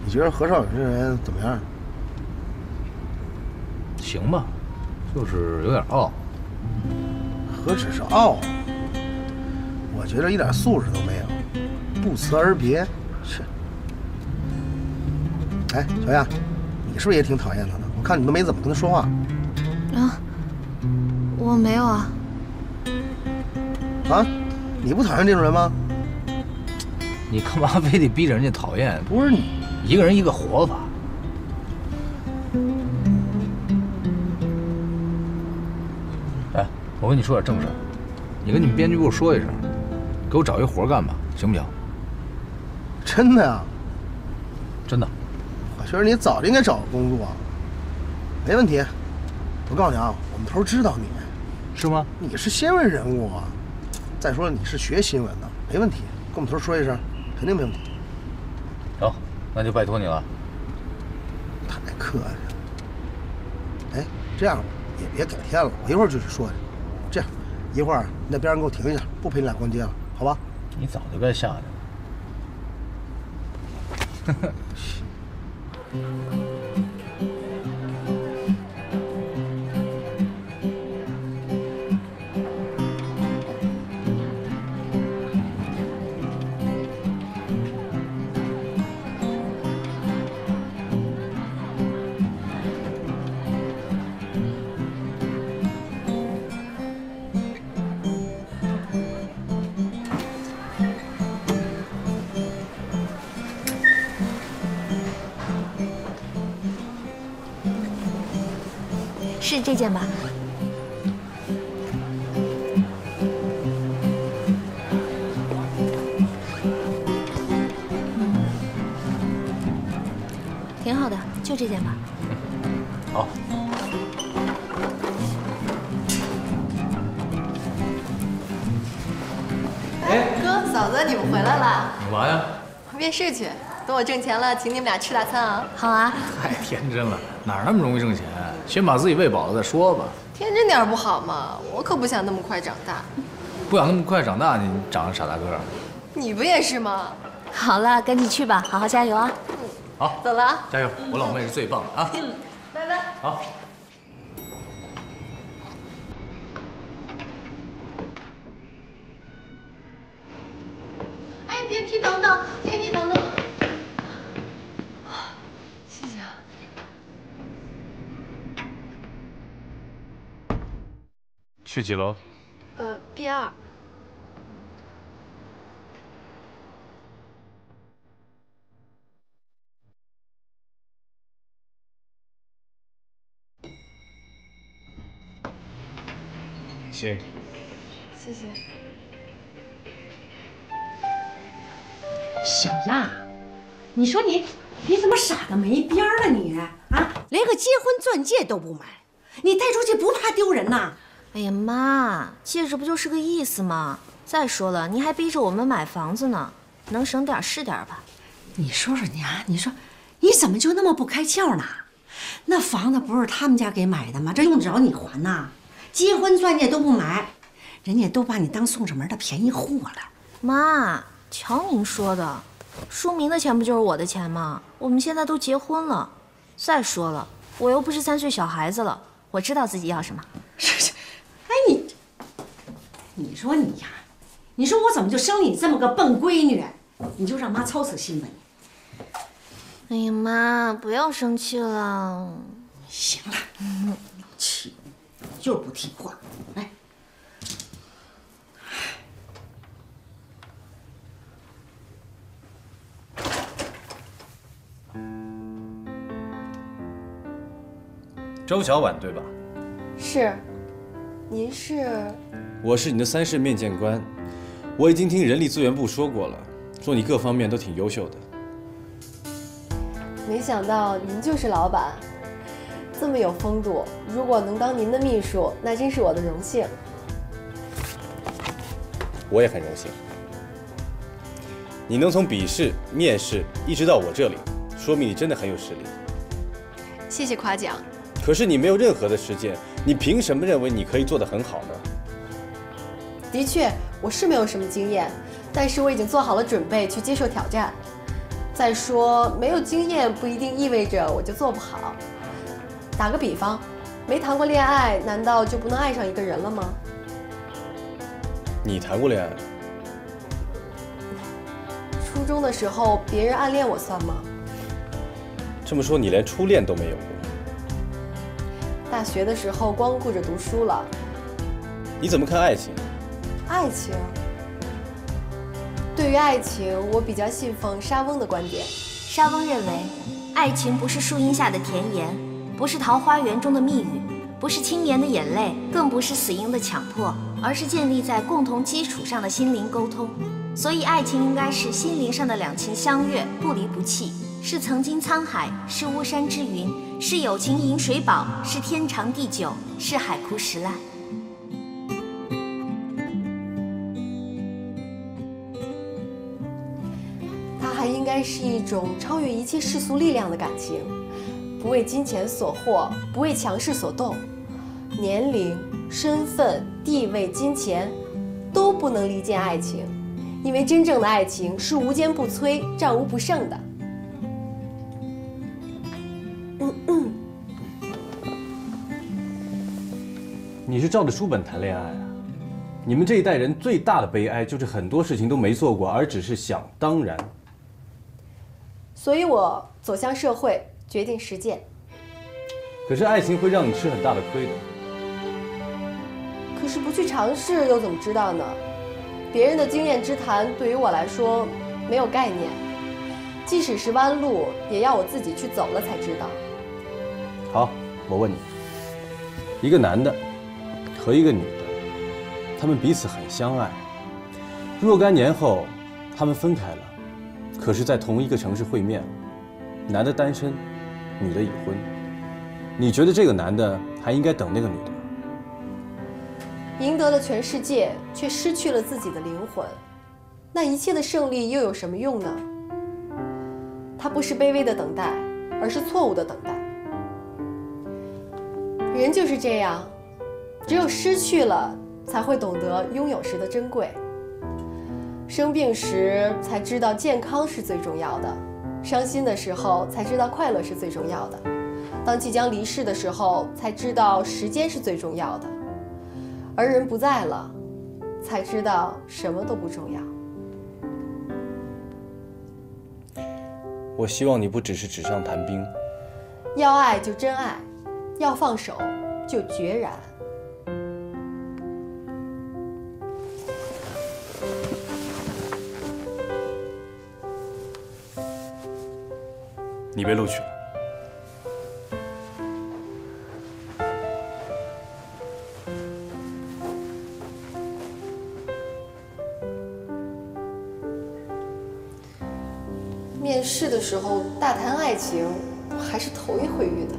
你觉得何少宇这人怎么样？行吧，就是有点傲。何止是傲，我觉得一点素质都没有，不辞而别。是。哎，小亚，你是不是也挺讨厌他的？我看你都没怎么跟他说话。啊，我没有啊。啊，你不讨厌这种人吗？你干嘛非得逼着人家讨厌？不是你一个人一个活法。哎，我跟你说点正事儿，你跟你们编剧部说一声，给我找一活干吧，行不行？真的呀？真的。我觉得你早就应该找个工作。没问题，我告诉你啊，我们头知道你，是吗？你是新闻人物啊。再说了，你是学新闻的，没问题，跟我们头说一声，肯定没问题。行，那就拜托你了。太客气了。哎，这样吧，也别改天了，我一会儿就去说去。这样，一会儿你在边上给我停一下，不陪你俩逛街了，好吧？你早就该下去了。是这件吧？挺好的，就这件吧。好。哎，哥嫂子，你们回来了？干嘛呀？面试去，等我挣钱了，请你们俩吃大餐啊！好啊。太天真了，哪那么容易挣钱？先把自己喂饱了再说吧。天真点不好吗？我可不想那么快长大。不想那么快长大，你长个傻大个。你不也是吗？好了，赶紧去吧，好好加油啊！好，走了啊！加油，我老妹是最棒的啊！拜拜。好。哎，电梯等等，电梯等等。谢谢啊。去几楼B2。行。谢谢。小亚，你说你怎么傻的没边儿了你啊？连个结婚钻戒都不买，你带出去不怕丢人呐？哎呀妈，戒指不就是个意思吗？再说了，你还逼着我们买房子呢，能省点是点吧。你说说你啊，你说你怎么就那么不开窍呢？那房子不是他们家给买的吗？这用得着你还呐？结婚钻戒都不买，人家都把你当送上门的便宜货了。妈，瞧您说的，书明的钱不就是我的钱吗？我们现在都结婚了，再说了，我又不是3岁小孩子了，我知道自己要什么。哎你说你呀，你说我怎么就生你这么个笨闺女？你就让妈操死心吧你。哎呀妈，不要生气了。行了，气，就是不听话。来，周小婉对吧？是，您是？我是你的3世面见官，我已经听人力资源部说过了，说你各方面都挺优秀的。没想到您就是老板，这么有风度。如果能当您的秘书，那真是我的荣幸。我也很荣幸。你能从笔试、面试一直到我这里，说明你真的很有实力。谢谢夸奖。可是你没有任何的实践，你凭什么认为你可以做得很好呢？的确，我是没有什么经验，但是我已经做好了准备去接受挑战。再说，没有经验不一定意味着我就做不好。打个比方，没谈过恋爱，难道就不能爱上一个人了吗？你谈过恋爱？初中的时候，别人暗恋我算吗？这么说，你连初恋都没有过？大学的时候光顾着读书了。你怎么看爱情？爱情？对于爱情，我比较信奉莎翁的观点。莎翁认为，爱情不是树荫下的甜言，不是桃花源中的蜜语，不是轻绵的眼泪，更不是死硬的强迫，而是建立在共同基础上的心灵沟通。所以，爱情应该是心灵上的两情相悦，不离不弃，是曾经沧海，是巫山之云，是友情饮水饱，是天长地久，是海枯石烂。它还应该是一种超越一切世俗力量的感情，不为金钱所惑，不为强势所动，年龄、身份、地位、金钱都不能离间爱情，因为真正的爱情是无坚不摧、战无不胜的。你是照着书本谈恋爱啊？你们这一代人最大的悲哀就是很多事情都没做过，而只是想当然。所以我走向社会，决定实践。可是爱情会让你吃很大的亏的。可是不去尝试又怎么知道呢？别人的经验之谈对于我来说没有概念，即使是弯路，也要我自己去走了才知道。好，我问你，一个男的和一个女的，他们彼此很相爱，若干年后他们分开了，可是在同一个城市会面了，男的单身，女的已婚，你觉得这个男的还应该等那个女的吗？赢得了全世界，却失去了自己的灵魂，那一切的胜利又有什么用呢？它不是卑微的等待，而是错误的等待。人就是这样，只有失去了，才会懂得拥有时的珍贵。生病时才知道健康是最重要的，伤心的时候才知道快乐是最重要的，当即将离世的时候才知道时间是最重要的，而人不在了，才知道什么都不重要。我希望你不只是纸上谈兵，要爱就真爱，要放手就决然。你被录取了。面试的时候大谈爱情，我还是头一回遇到。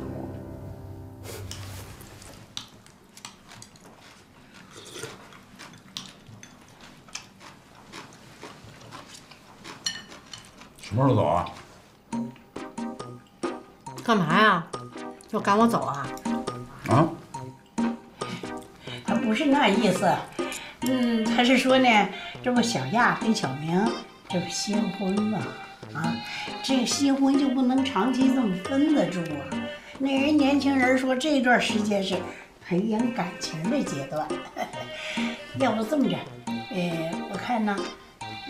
什么时候走啊？干嘛呀？要赶我走啊？啊？他不是那意思，他是说呢，这不小亚跟小明这不新婚嘛，啊，这个新婚就不能长期这么分得住啊。那人年轻人说这段时间是培养感情的阶段，要不这么着，我看呢，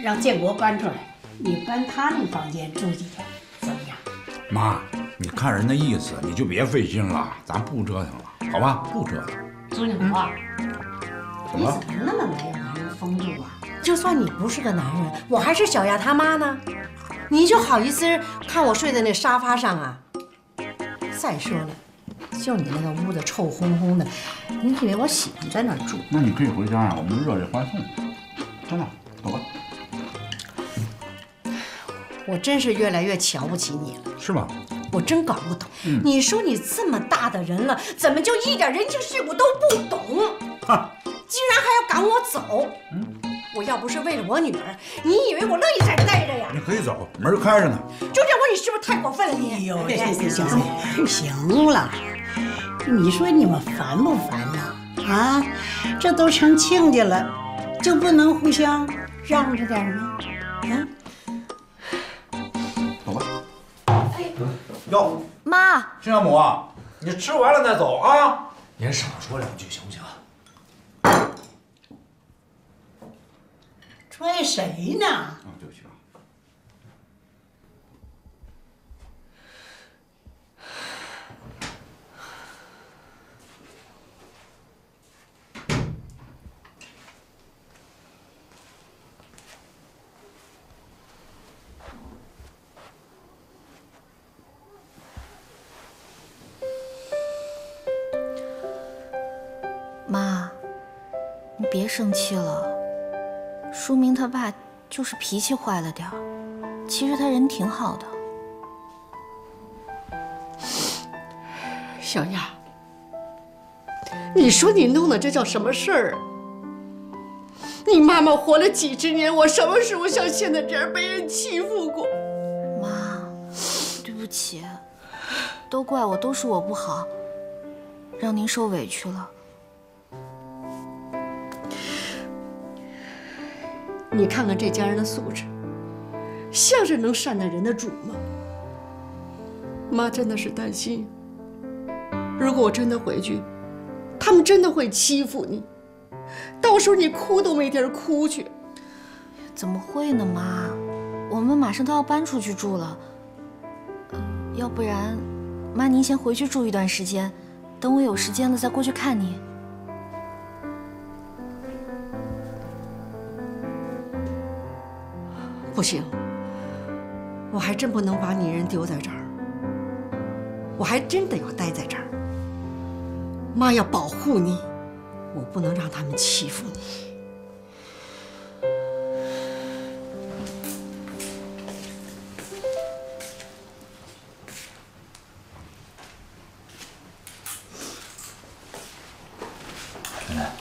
让建国搬出来，你搬他那房间住几天，怎么样？妈，你看人的意思，你就别费心了，咱不折腾了。好吧，不这样。周景国，怎么了？怎么那么没有男人风度啊？就算你不是个男人，我还是小亚他妈呢，你就好意思看我睡在那沙发上啊？再说了，就你那个屋子臭烘烘的，你以为我喜欢在那儿住？那你可以回家呀，我们热烈欢送。真的，走吧。我真是越来越瞧不起你了。是吗？我真搞不懂，你说你这么大的人了，怎么就一点人情世故都不懂？竟然还要赶我走！我要不是为了我女儿，你以为我乐意在这待着呀？你可以走，门儿开着呢。周建国，你是不是太过分了？你行了，你说你们烦不烦呐？啊，这都成亲家了，就不能互相让着点吗？啊？走吧。哟，妈，亲家母啊，你吃完了再走啊。您少说两句行不行？拽谁呢？对不起啊。妈，你别生气了。书明他爸就是脾气坏了点儿，其实他人挺好的。小亚，你说你弄的这叫什么事儿啊？你妈妈活了几十年，我什么时候像现在这样被人欺负过？妈，对不起，都怪我，都是我不好，让您受委屈了。你看看这家人的素质，像是能善待人的主吗？妈真的是担心，如果我真的回去，他们真的会欺负你，到时候你哭都没地儿哭去。怎么会呢，妈？我们马上都要搬出去住了，要不然，妈您先回去住一段时间，等我有时间了再过去看你。不行，我还真不能把你人丢在这儿，我还真得要待在这儿。妈要保护你，我不能让他们欺负你。奶奶，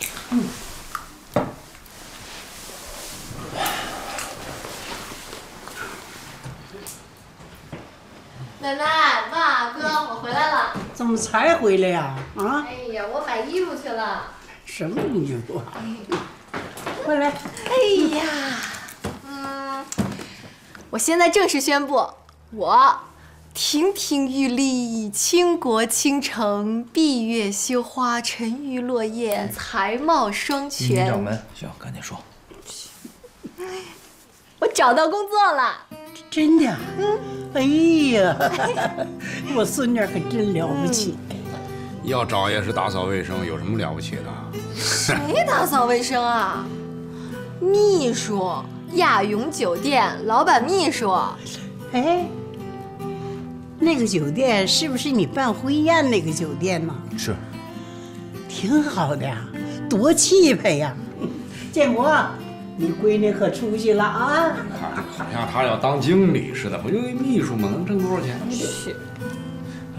奶奶、爸、哥，我回来了。怎么才回来呀？啊？哎呀，我买衣服去了。什么衣服啊？快来！哎呀，我现在正式宣布，我亭亭玉立，倾国倾城，闭月羞花，沉鱼落雁，才貌双全。掌门，行，赶紧说。我找到工作了。真的？哎呀，我孙女可真了不起。要找也是打扫卫生，有什么了不起的？谁打扫卫生啊？秘书，亚永酒店老板秘书。哎，那个酒店是不是你办婚宴那个酒店呢？是，挺好的呀，多气派呀！建国，你闺女可出息了啊！好像他要当经理似的，不就秘书吗？能挣多少钱？是。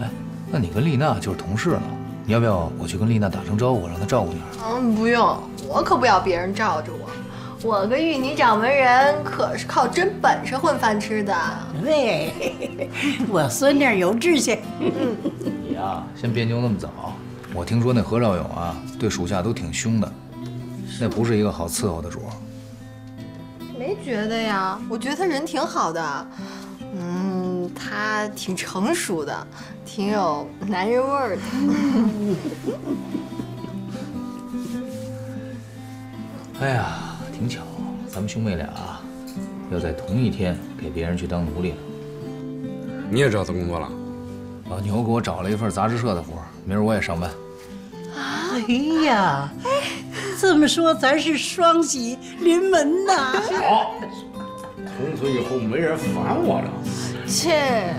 哎，那你跟丽娜就是同事了，你要不要我去跟丽娜打声招呼，让她照顾你？不用，我可不要别人罩着我。我跟玉妮掌门人可是靠真本事混饭吃的。对，我孙女有志气。你呀，先别牛那么早。我听说那何兆勇啊，对属下都挺凶的，那不是一个好伺候的主。没觉得呀，我觉得他人挺好的，他挺成熟的，挺有男人味儿的。哎呀，挺巧，咱们兄妹俩要在同一天给别人去当奴隶了。你也找到工作了？老牛给我找了一份杂志社的活，明儿我也上班。哎呀，这么说咱是双喜临门呐！好，从此以后没人烦我了。切。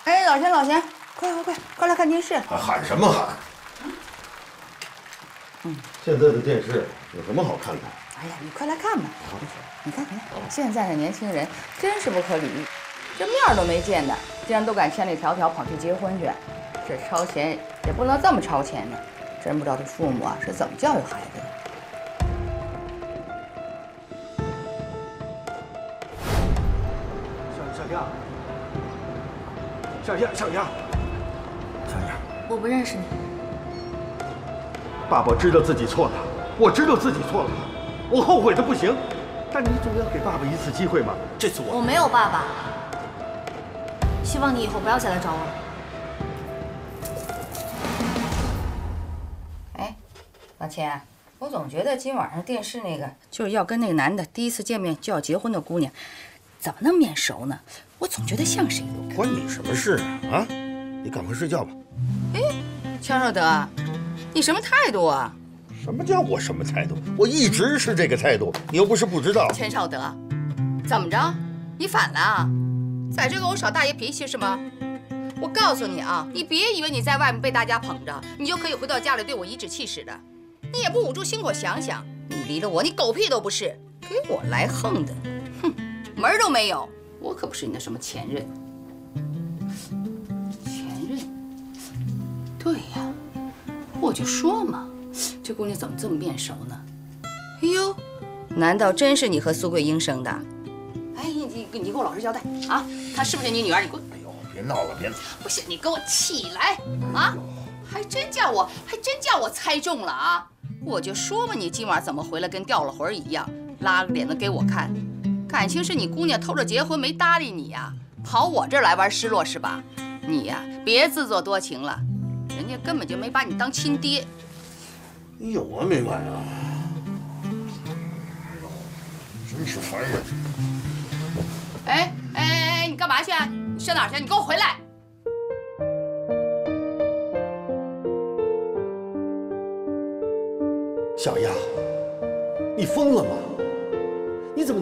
哎，老钱，老钱，快来看电视！喊什么喊？现在的电视有什么好看的？哎呀，你快来看吧！你看，现在的年轻人真是不可理喻，这面都没见的，竟然都敢千里迢迢跑去结婚去。这超前也不能这么超前呢，真不知道这父母啊是怎么教育孩子的。小丫，我不认识你。爸爸知道自己错了，我知道自己错了，我后悔的不行，但你总要给爸爸一次机会嘛。这次我没有爸爸，希望你以后不要再来找我了。哎，老钱，我总觉得今晚上电视那个就是要跟那个男的第一次见面就要结婚的姑娘，怎么那么面熟呢？我总觉得像谁都关你什么事啊？你赶快睡觉吧。哎，钱少德，你什么态度啊？什么叫我什么态度？我一直是这个态度，你又不是不知道。钱少德，怎么着？你反了啊？在这跟我耍大爷脾气是吗？我告诉你啊，你别以为你在外面被大家捧着，你就可以回到家里对我颐指气使的。你也不捂住心口想想，你离了我，你狗屁都不是，给我来横的，哼，门儿都没有。我可不是你的什么前任。前任？对呀，我就说嘛，这姑娘怎么这么面熟呢？哎呦，难道真是你和苏桂英生的？哎，你给我老实交代啊！她是不是你女儿？你给我……哎呦，别闹了，别闹！不行，你给我起来啊！还真叫我猜中了啊！我就说嘛，你今晚怎么回来跟掉了魂一样，拉个脸子给我看？感情是你姑娘偷着结婚没搭理你呀，跑我这儿来玩失落是吧？你呀，别自作多情了，人家根本就没把你当亲爹。你有完没完啊？真是烦人！哎，你干嘛去？你上哪儿去？你给我回来！小丫，你疯了吗？你怎么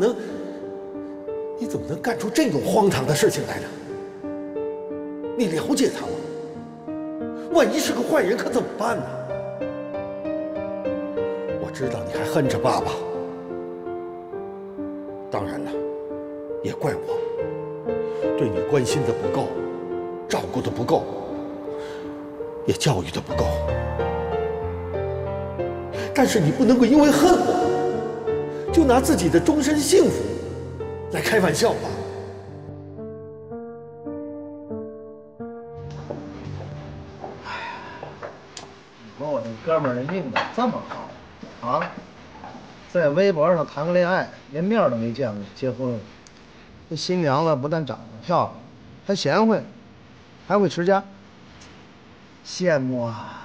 能干出这种荒唐的事情来呢？你了解他吗？万一是个坏人，可怎么办呢？我知道你还恨着爸爸，当然了，也怪我，对你关心的不够，照顾的不够，也教育的不够。但是你不能够因为恨我，就拿自己的终身幸福来开玩笑吧。你说我这哥们儿的命怎么这么好啊？在微博上谈个恋爱，连面都没见过，结婚了。这新娘子不但长得漂亮，还贤惠，还会持家，羡慕啊！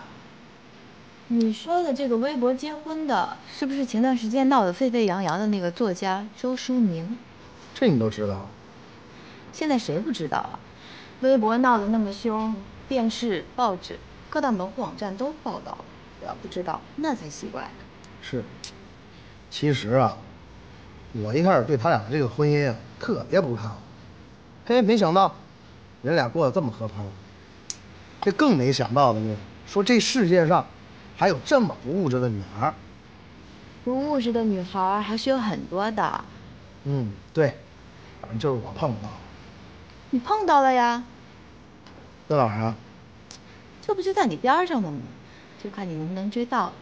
你说的这个微博结婚的，是不是前段时间闹得沸沸扬扬的那个作家周淑明？这你都知道？现在谁不知道啊？微博闹得那么凶，电视、报纸、各大门户网站都报道了。要不知道，那才奇怪呢。是，其实啊，我一开始对他俩这个婚姻啊特别不看好，嘿，没想到人俩过得这么合拍。这更没想到的呢，说这世界上还有这么不物质的女孩。不物质的女孩还是有很多的。嗯，对，反正就是我碰不到。你碰到了呀？在哪儿啊？这不就在你边上的吗？就看你能不能追到了。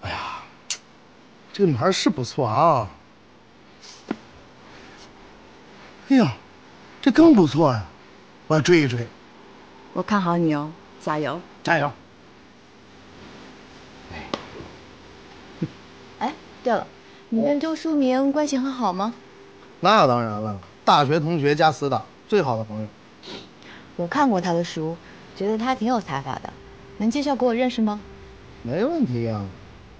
哎呀，这个女孩是不错啊。哎呀，这更不错呀，我要追一追。我看好你哦，加油！加油！哎，对了，你跟周淑明关系很好吗？那当然了，大学同学加死党，最好的朋友。我看过他的书，觉得他挺有才华的，能介绍给我认识吗？没问题啊，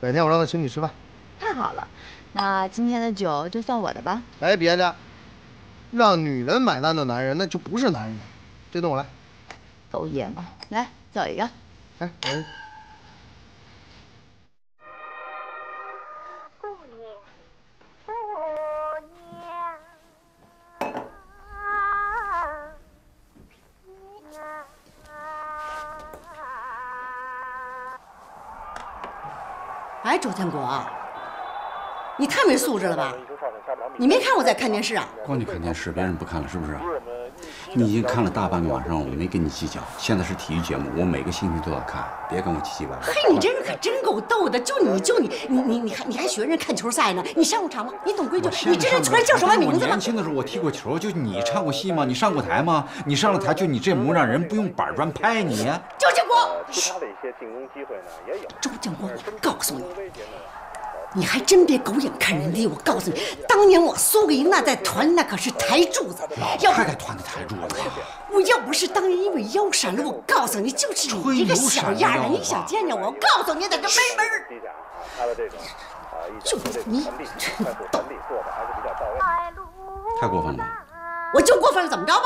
改天我让他请你吃饭。太好了，那今天的酒就算我的吧。哎，别的，让女人买单的男人那就不是男人。这顿我来。都爷们，来走一个。哎，哎，周建国，你太没素质了吧？你没看我在看电视啊？光你看电视，别人不看了是不是？你已经看了大半个晚上，我没跟你计较。现在是体育节目，我每个星期都要看，别跟我唧唧歪歪。嘿，你这人可真够逗的，就你还学人看球赛呢？你上过场吗？你懂规矩？你知道球员叫什么名字吗？我年轻的时候我踢过球，就你唱过戏吗？你上过台吗？你上了台就你这模样，人不用板砖拍你。周建国，其他的一些进攻机会呢也有。周建国，我告诉你。你还真别狗眼看人低！我告诉你，当年我苏桂英那在团里那可是台柱子，要不太团的台柱子。我要不是当年因为腰闪了，我告诉你，就是你这个小样儿，你想见见我？我告诉你，在这没门儿。就你，真逗！太过分了吧？我就过分了，怎么着吧？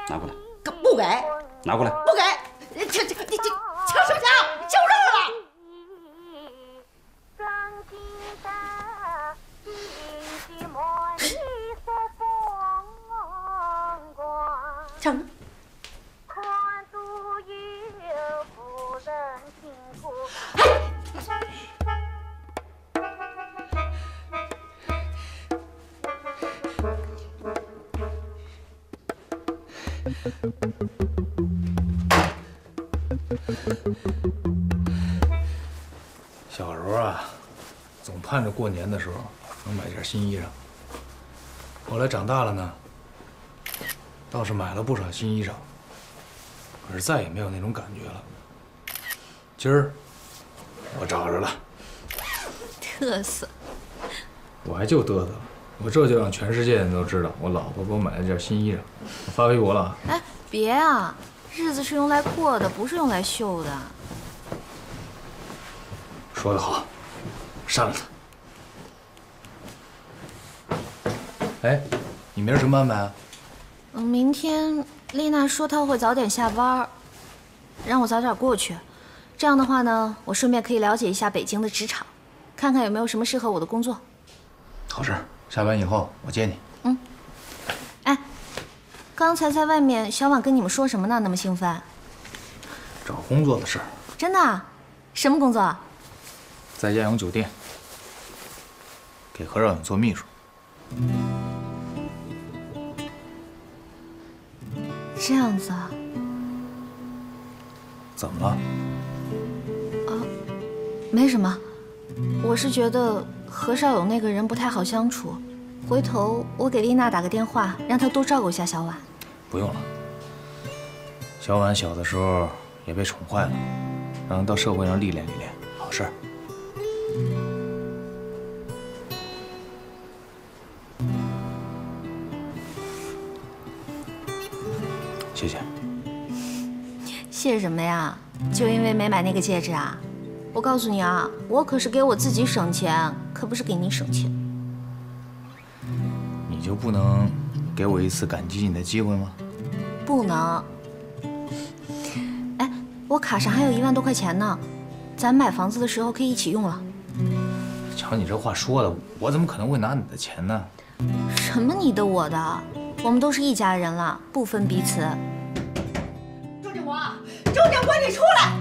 拿过来。不给。拿过来。不给。这抢什么抢？就这个了。唱什么？小时候啊，总盼着过年的时候能买件新衣裳。后来长大了呢，倒是买了不少新衣裳，可是再也没有那种感觉了。今儿我找着了，嘚瑟！我还就嘚瑟了，我这就让全世界人都知道我老婆给我买了件新衣裳，我发微博了。哎，别啊，日子是用来过的，不是用来秀的。说得好，删了它。哎，你明儿什么安排啊？明天丽娜说她会早点下班，让我早点过去。这样的话呢，我顺便可以了解一下北京的职场，看看有没有什么适合我的工作。好事，下班以后我接你。嗯。哎，刚才在外面，小婉跟你们说什么呢？那么兴奋？找工作的事儿。真的啊？什么工作？在亚永酒店，给何少勇做秘书。这样子啊？怎么了？啊，没什么，我是觉得何少勇那个人不太好相处，回头我给丽娜打个电话，让她多照顾一下小婉。不用了，小婉小的时候也被宠坏了，让她到社会上历练历练，好事。谢谢。谢什么呀？就因为没买那个戒指啊？我告诉你啊，我可是给我自己省钱，可不是给你省钱。你就不能给我一次感激你的机会吗？不能。哎，我卡上还有1万多块钱呢，咱买房子的时候可以一起用了。瞧你这话说的，我怎么可能会拿你的钱呢？什么你的我的，我们都是一家人了，不分彼此。周建国，周建国，你出来！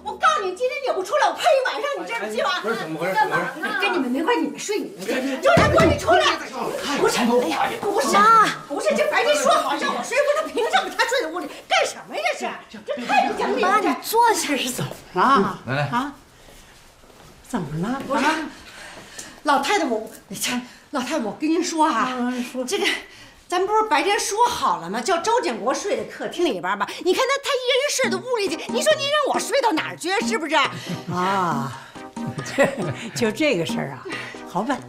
我告诉你，今天你不出来，我陪一晚上，你知道今晚不是怎么回事？干嘛呢？跟你们没关系，你们睡你们去。周建国，你出来！不是，哎呀，不是，不是，这白天说好让我睡，不是凭什么他睡在屋里？干什么呀？这是，这太不讲理了！妈，你坐下。这是怎么了？来啊？怎么了？不是，老太太，老太太，我跟您说哈，这个。咱不是白天说好了吗？叫周建国睡在客厅里边吧。你看他一个人睡到屋里去，你说你让我睡到哪儿去？是不是？啊，就这个事儿啊，好办，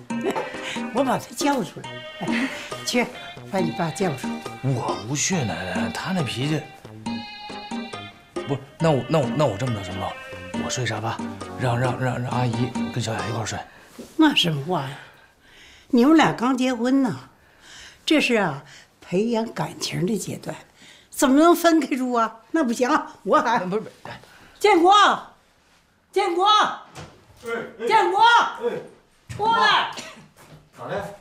我把他叫出来，去把你爸叫出来。我不去，奶奶，他那脾气。不是，那我这么着行不行？我睡沙发，让阿姨跟小雅一块睡。那什么话呀？你们俩刚结婚呢，这是啊培养感情的阶段，怎么能分开住啊？那不行，我喊不是建国，建国，建国，出来！咋的？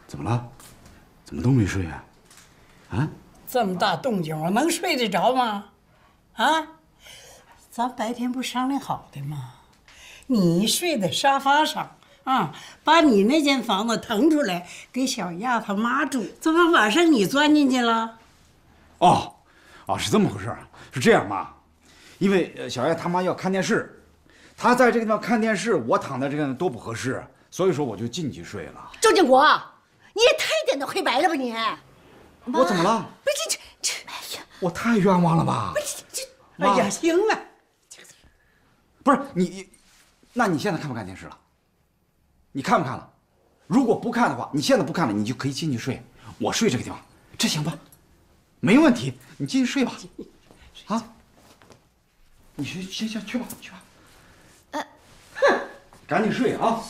怎么了？怎么都没睡啊？啊？这么大动静，我能睡得着吗？啊？咱白天不商量好的吗？你睡在沙发上啊，把你那间房子腾出来给小亚他妈住，怎么晚上你钻进去了？哦，是这么回事啊？是这样妈，因为小亚他妈要看电视，她在这个地方看电视，我躺在这个多不合适，所以说我就进去睡了。周建国，你也太颠倒黑白了吧你！我怎么了？不是这，哎呀，我太冤枉了吧？不是这，哎呀，行了，不是你，那你现在看不看电视了？你看不看了？如果不看的话，你现在不看了，你就可以进去睡。我睡这个地方，这行吧？没问题，你进去睡吧。啊，你行去吧。赶紧睡啊！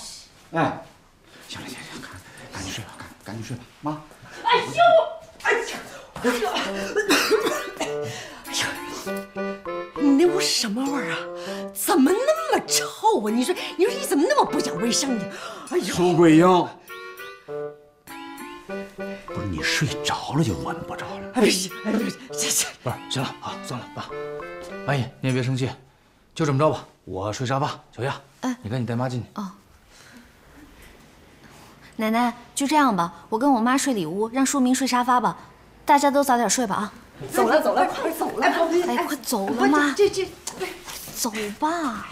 哎，行，赶紧睡吧，赶紧睡吧，妈。哎呦，你那屋什么味儿啊？怎么那么臭啊？你说你怎么那么不讲卫生呢？哎呦，苏桂英，不是你睡着了就闻不着了。哎，不是，这不是行了啊，算了，爸，阿姨你也别生气，就这么着吧。我睡沙发，小亚，你赶紧带妈进去。哦。奶奶，就这样吧，我跟我妈睡里屋，让书明睡沙发吧。大家都早点睡吧啊！走了，快走了！哎，快走了，妈！这，走吧。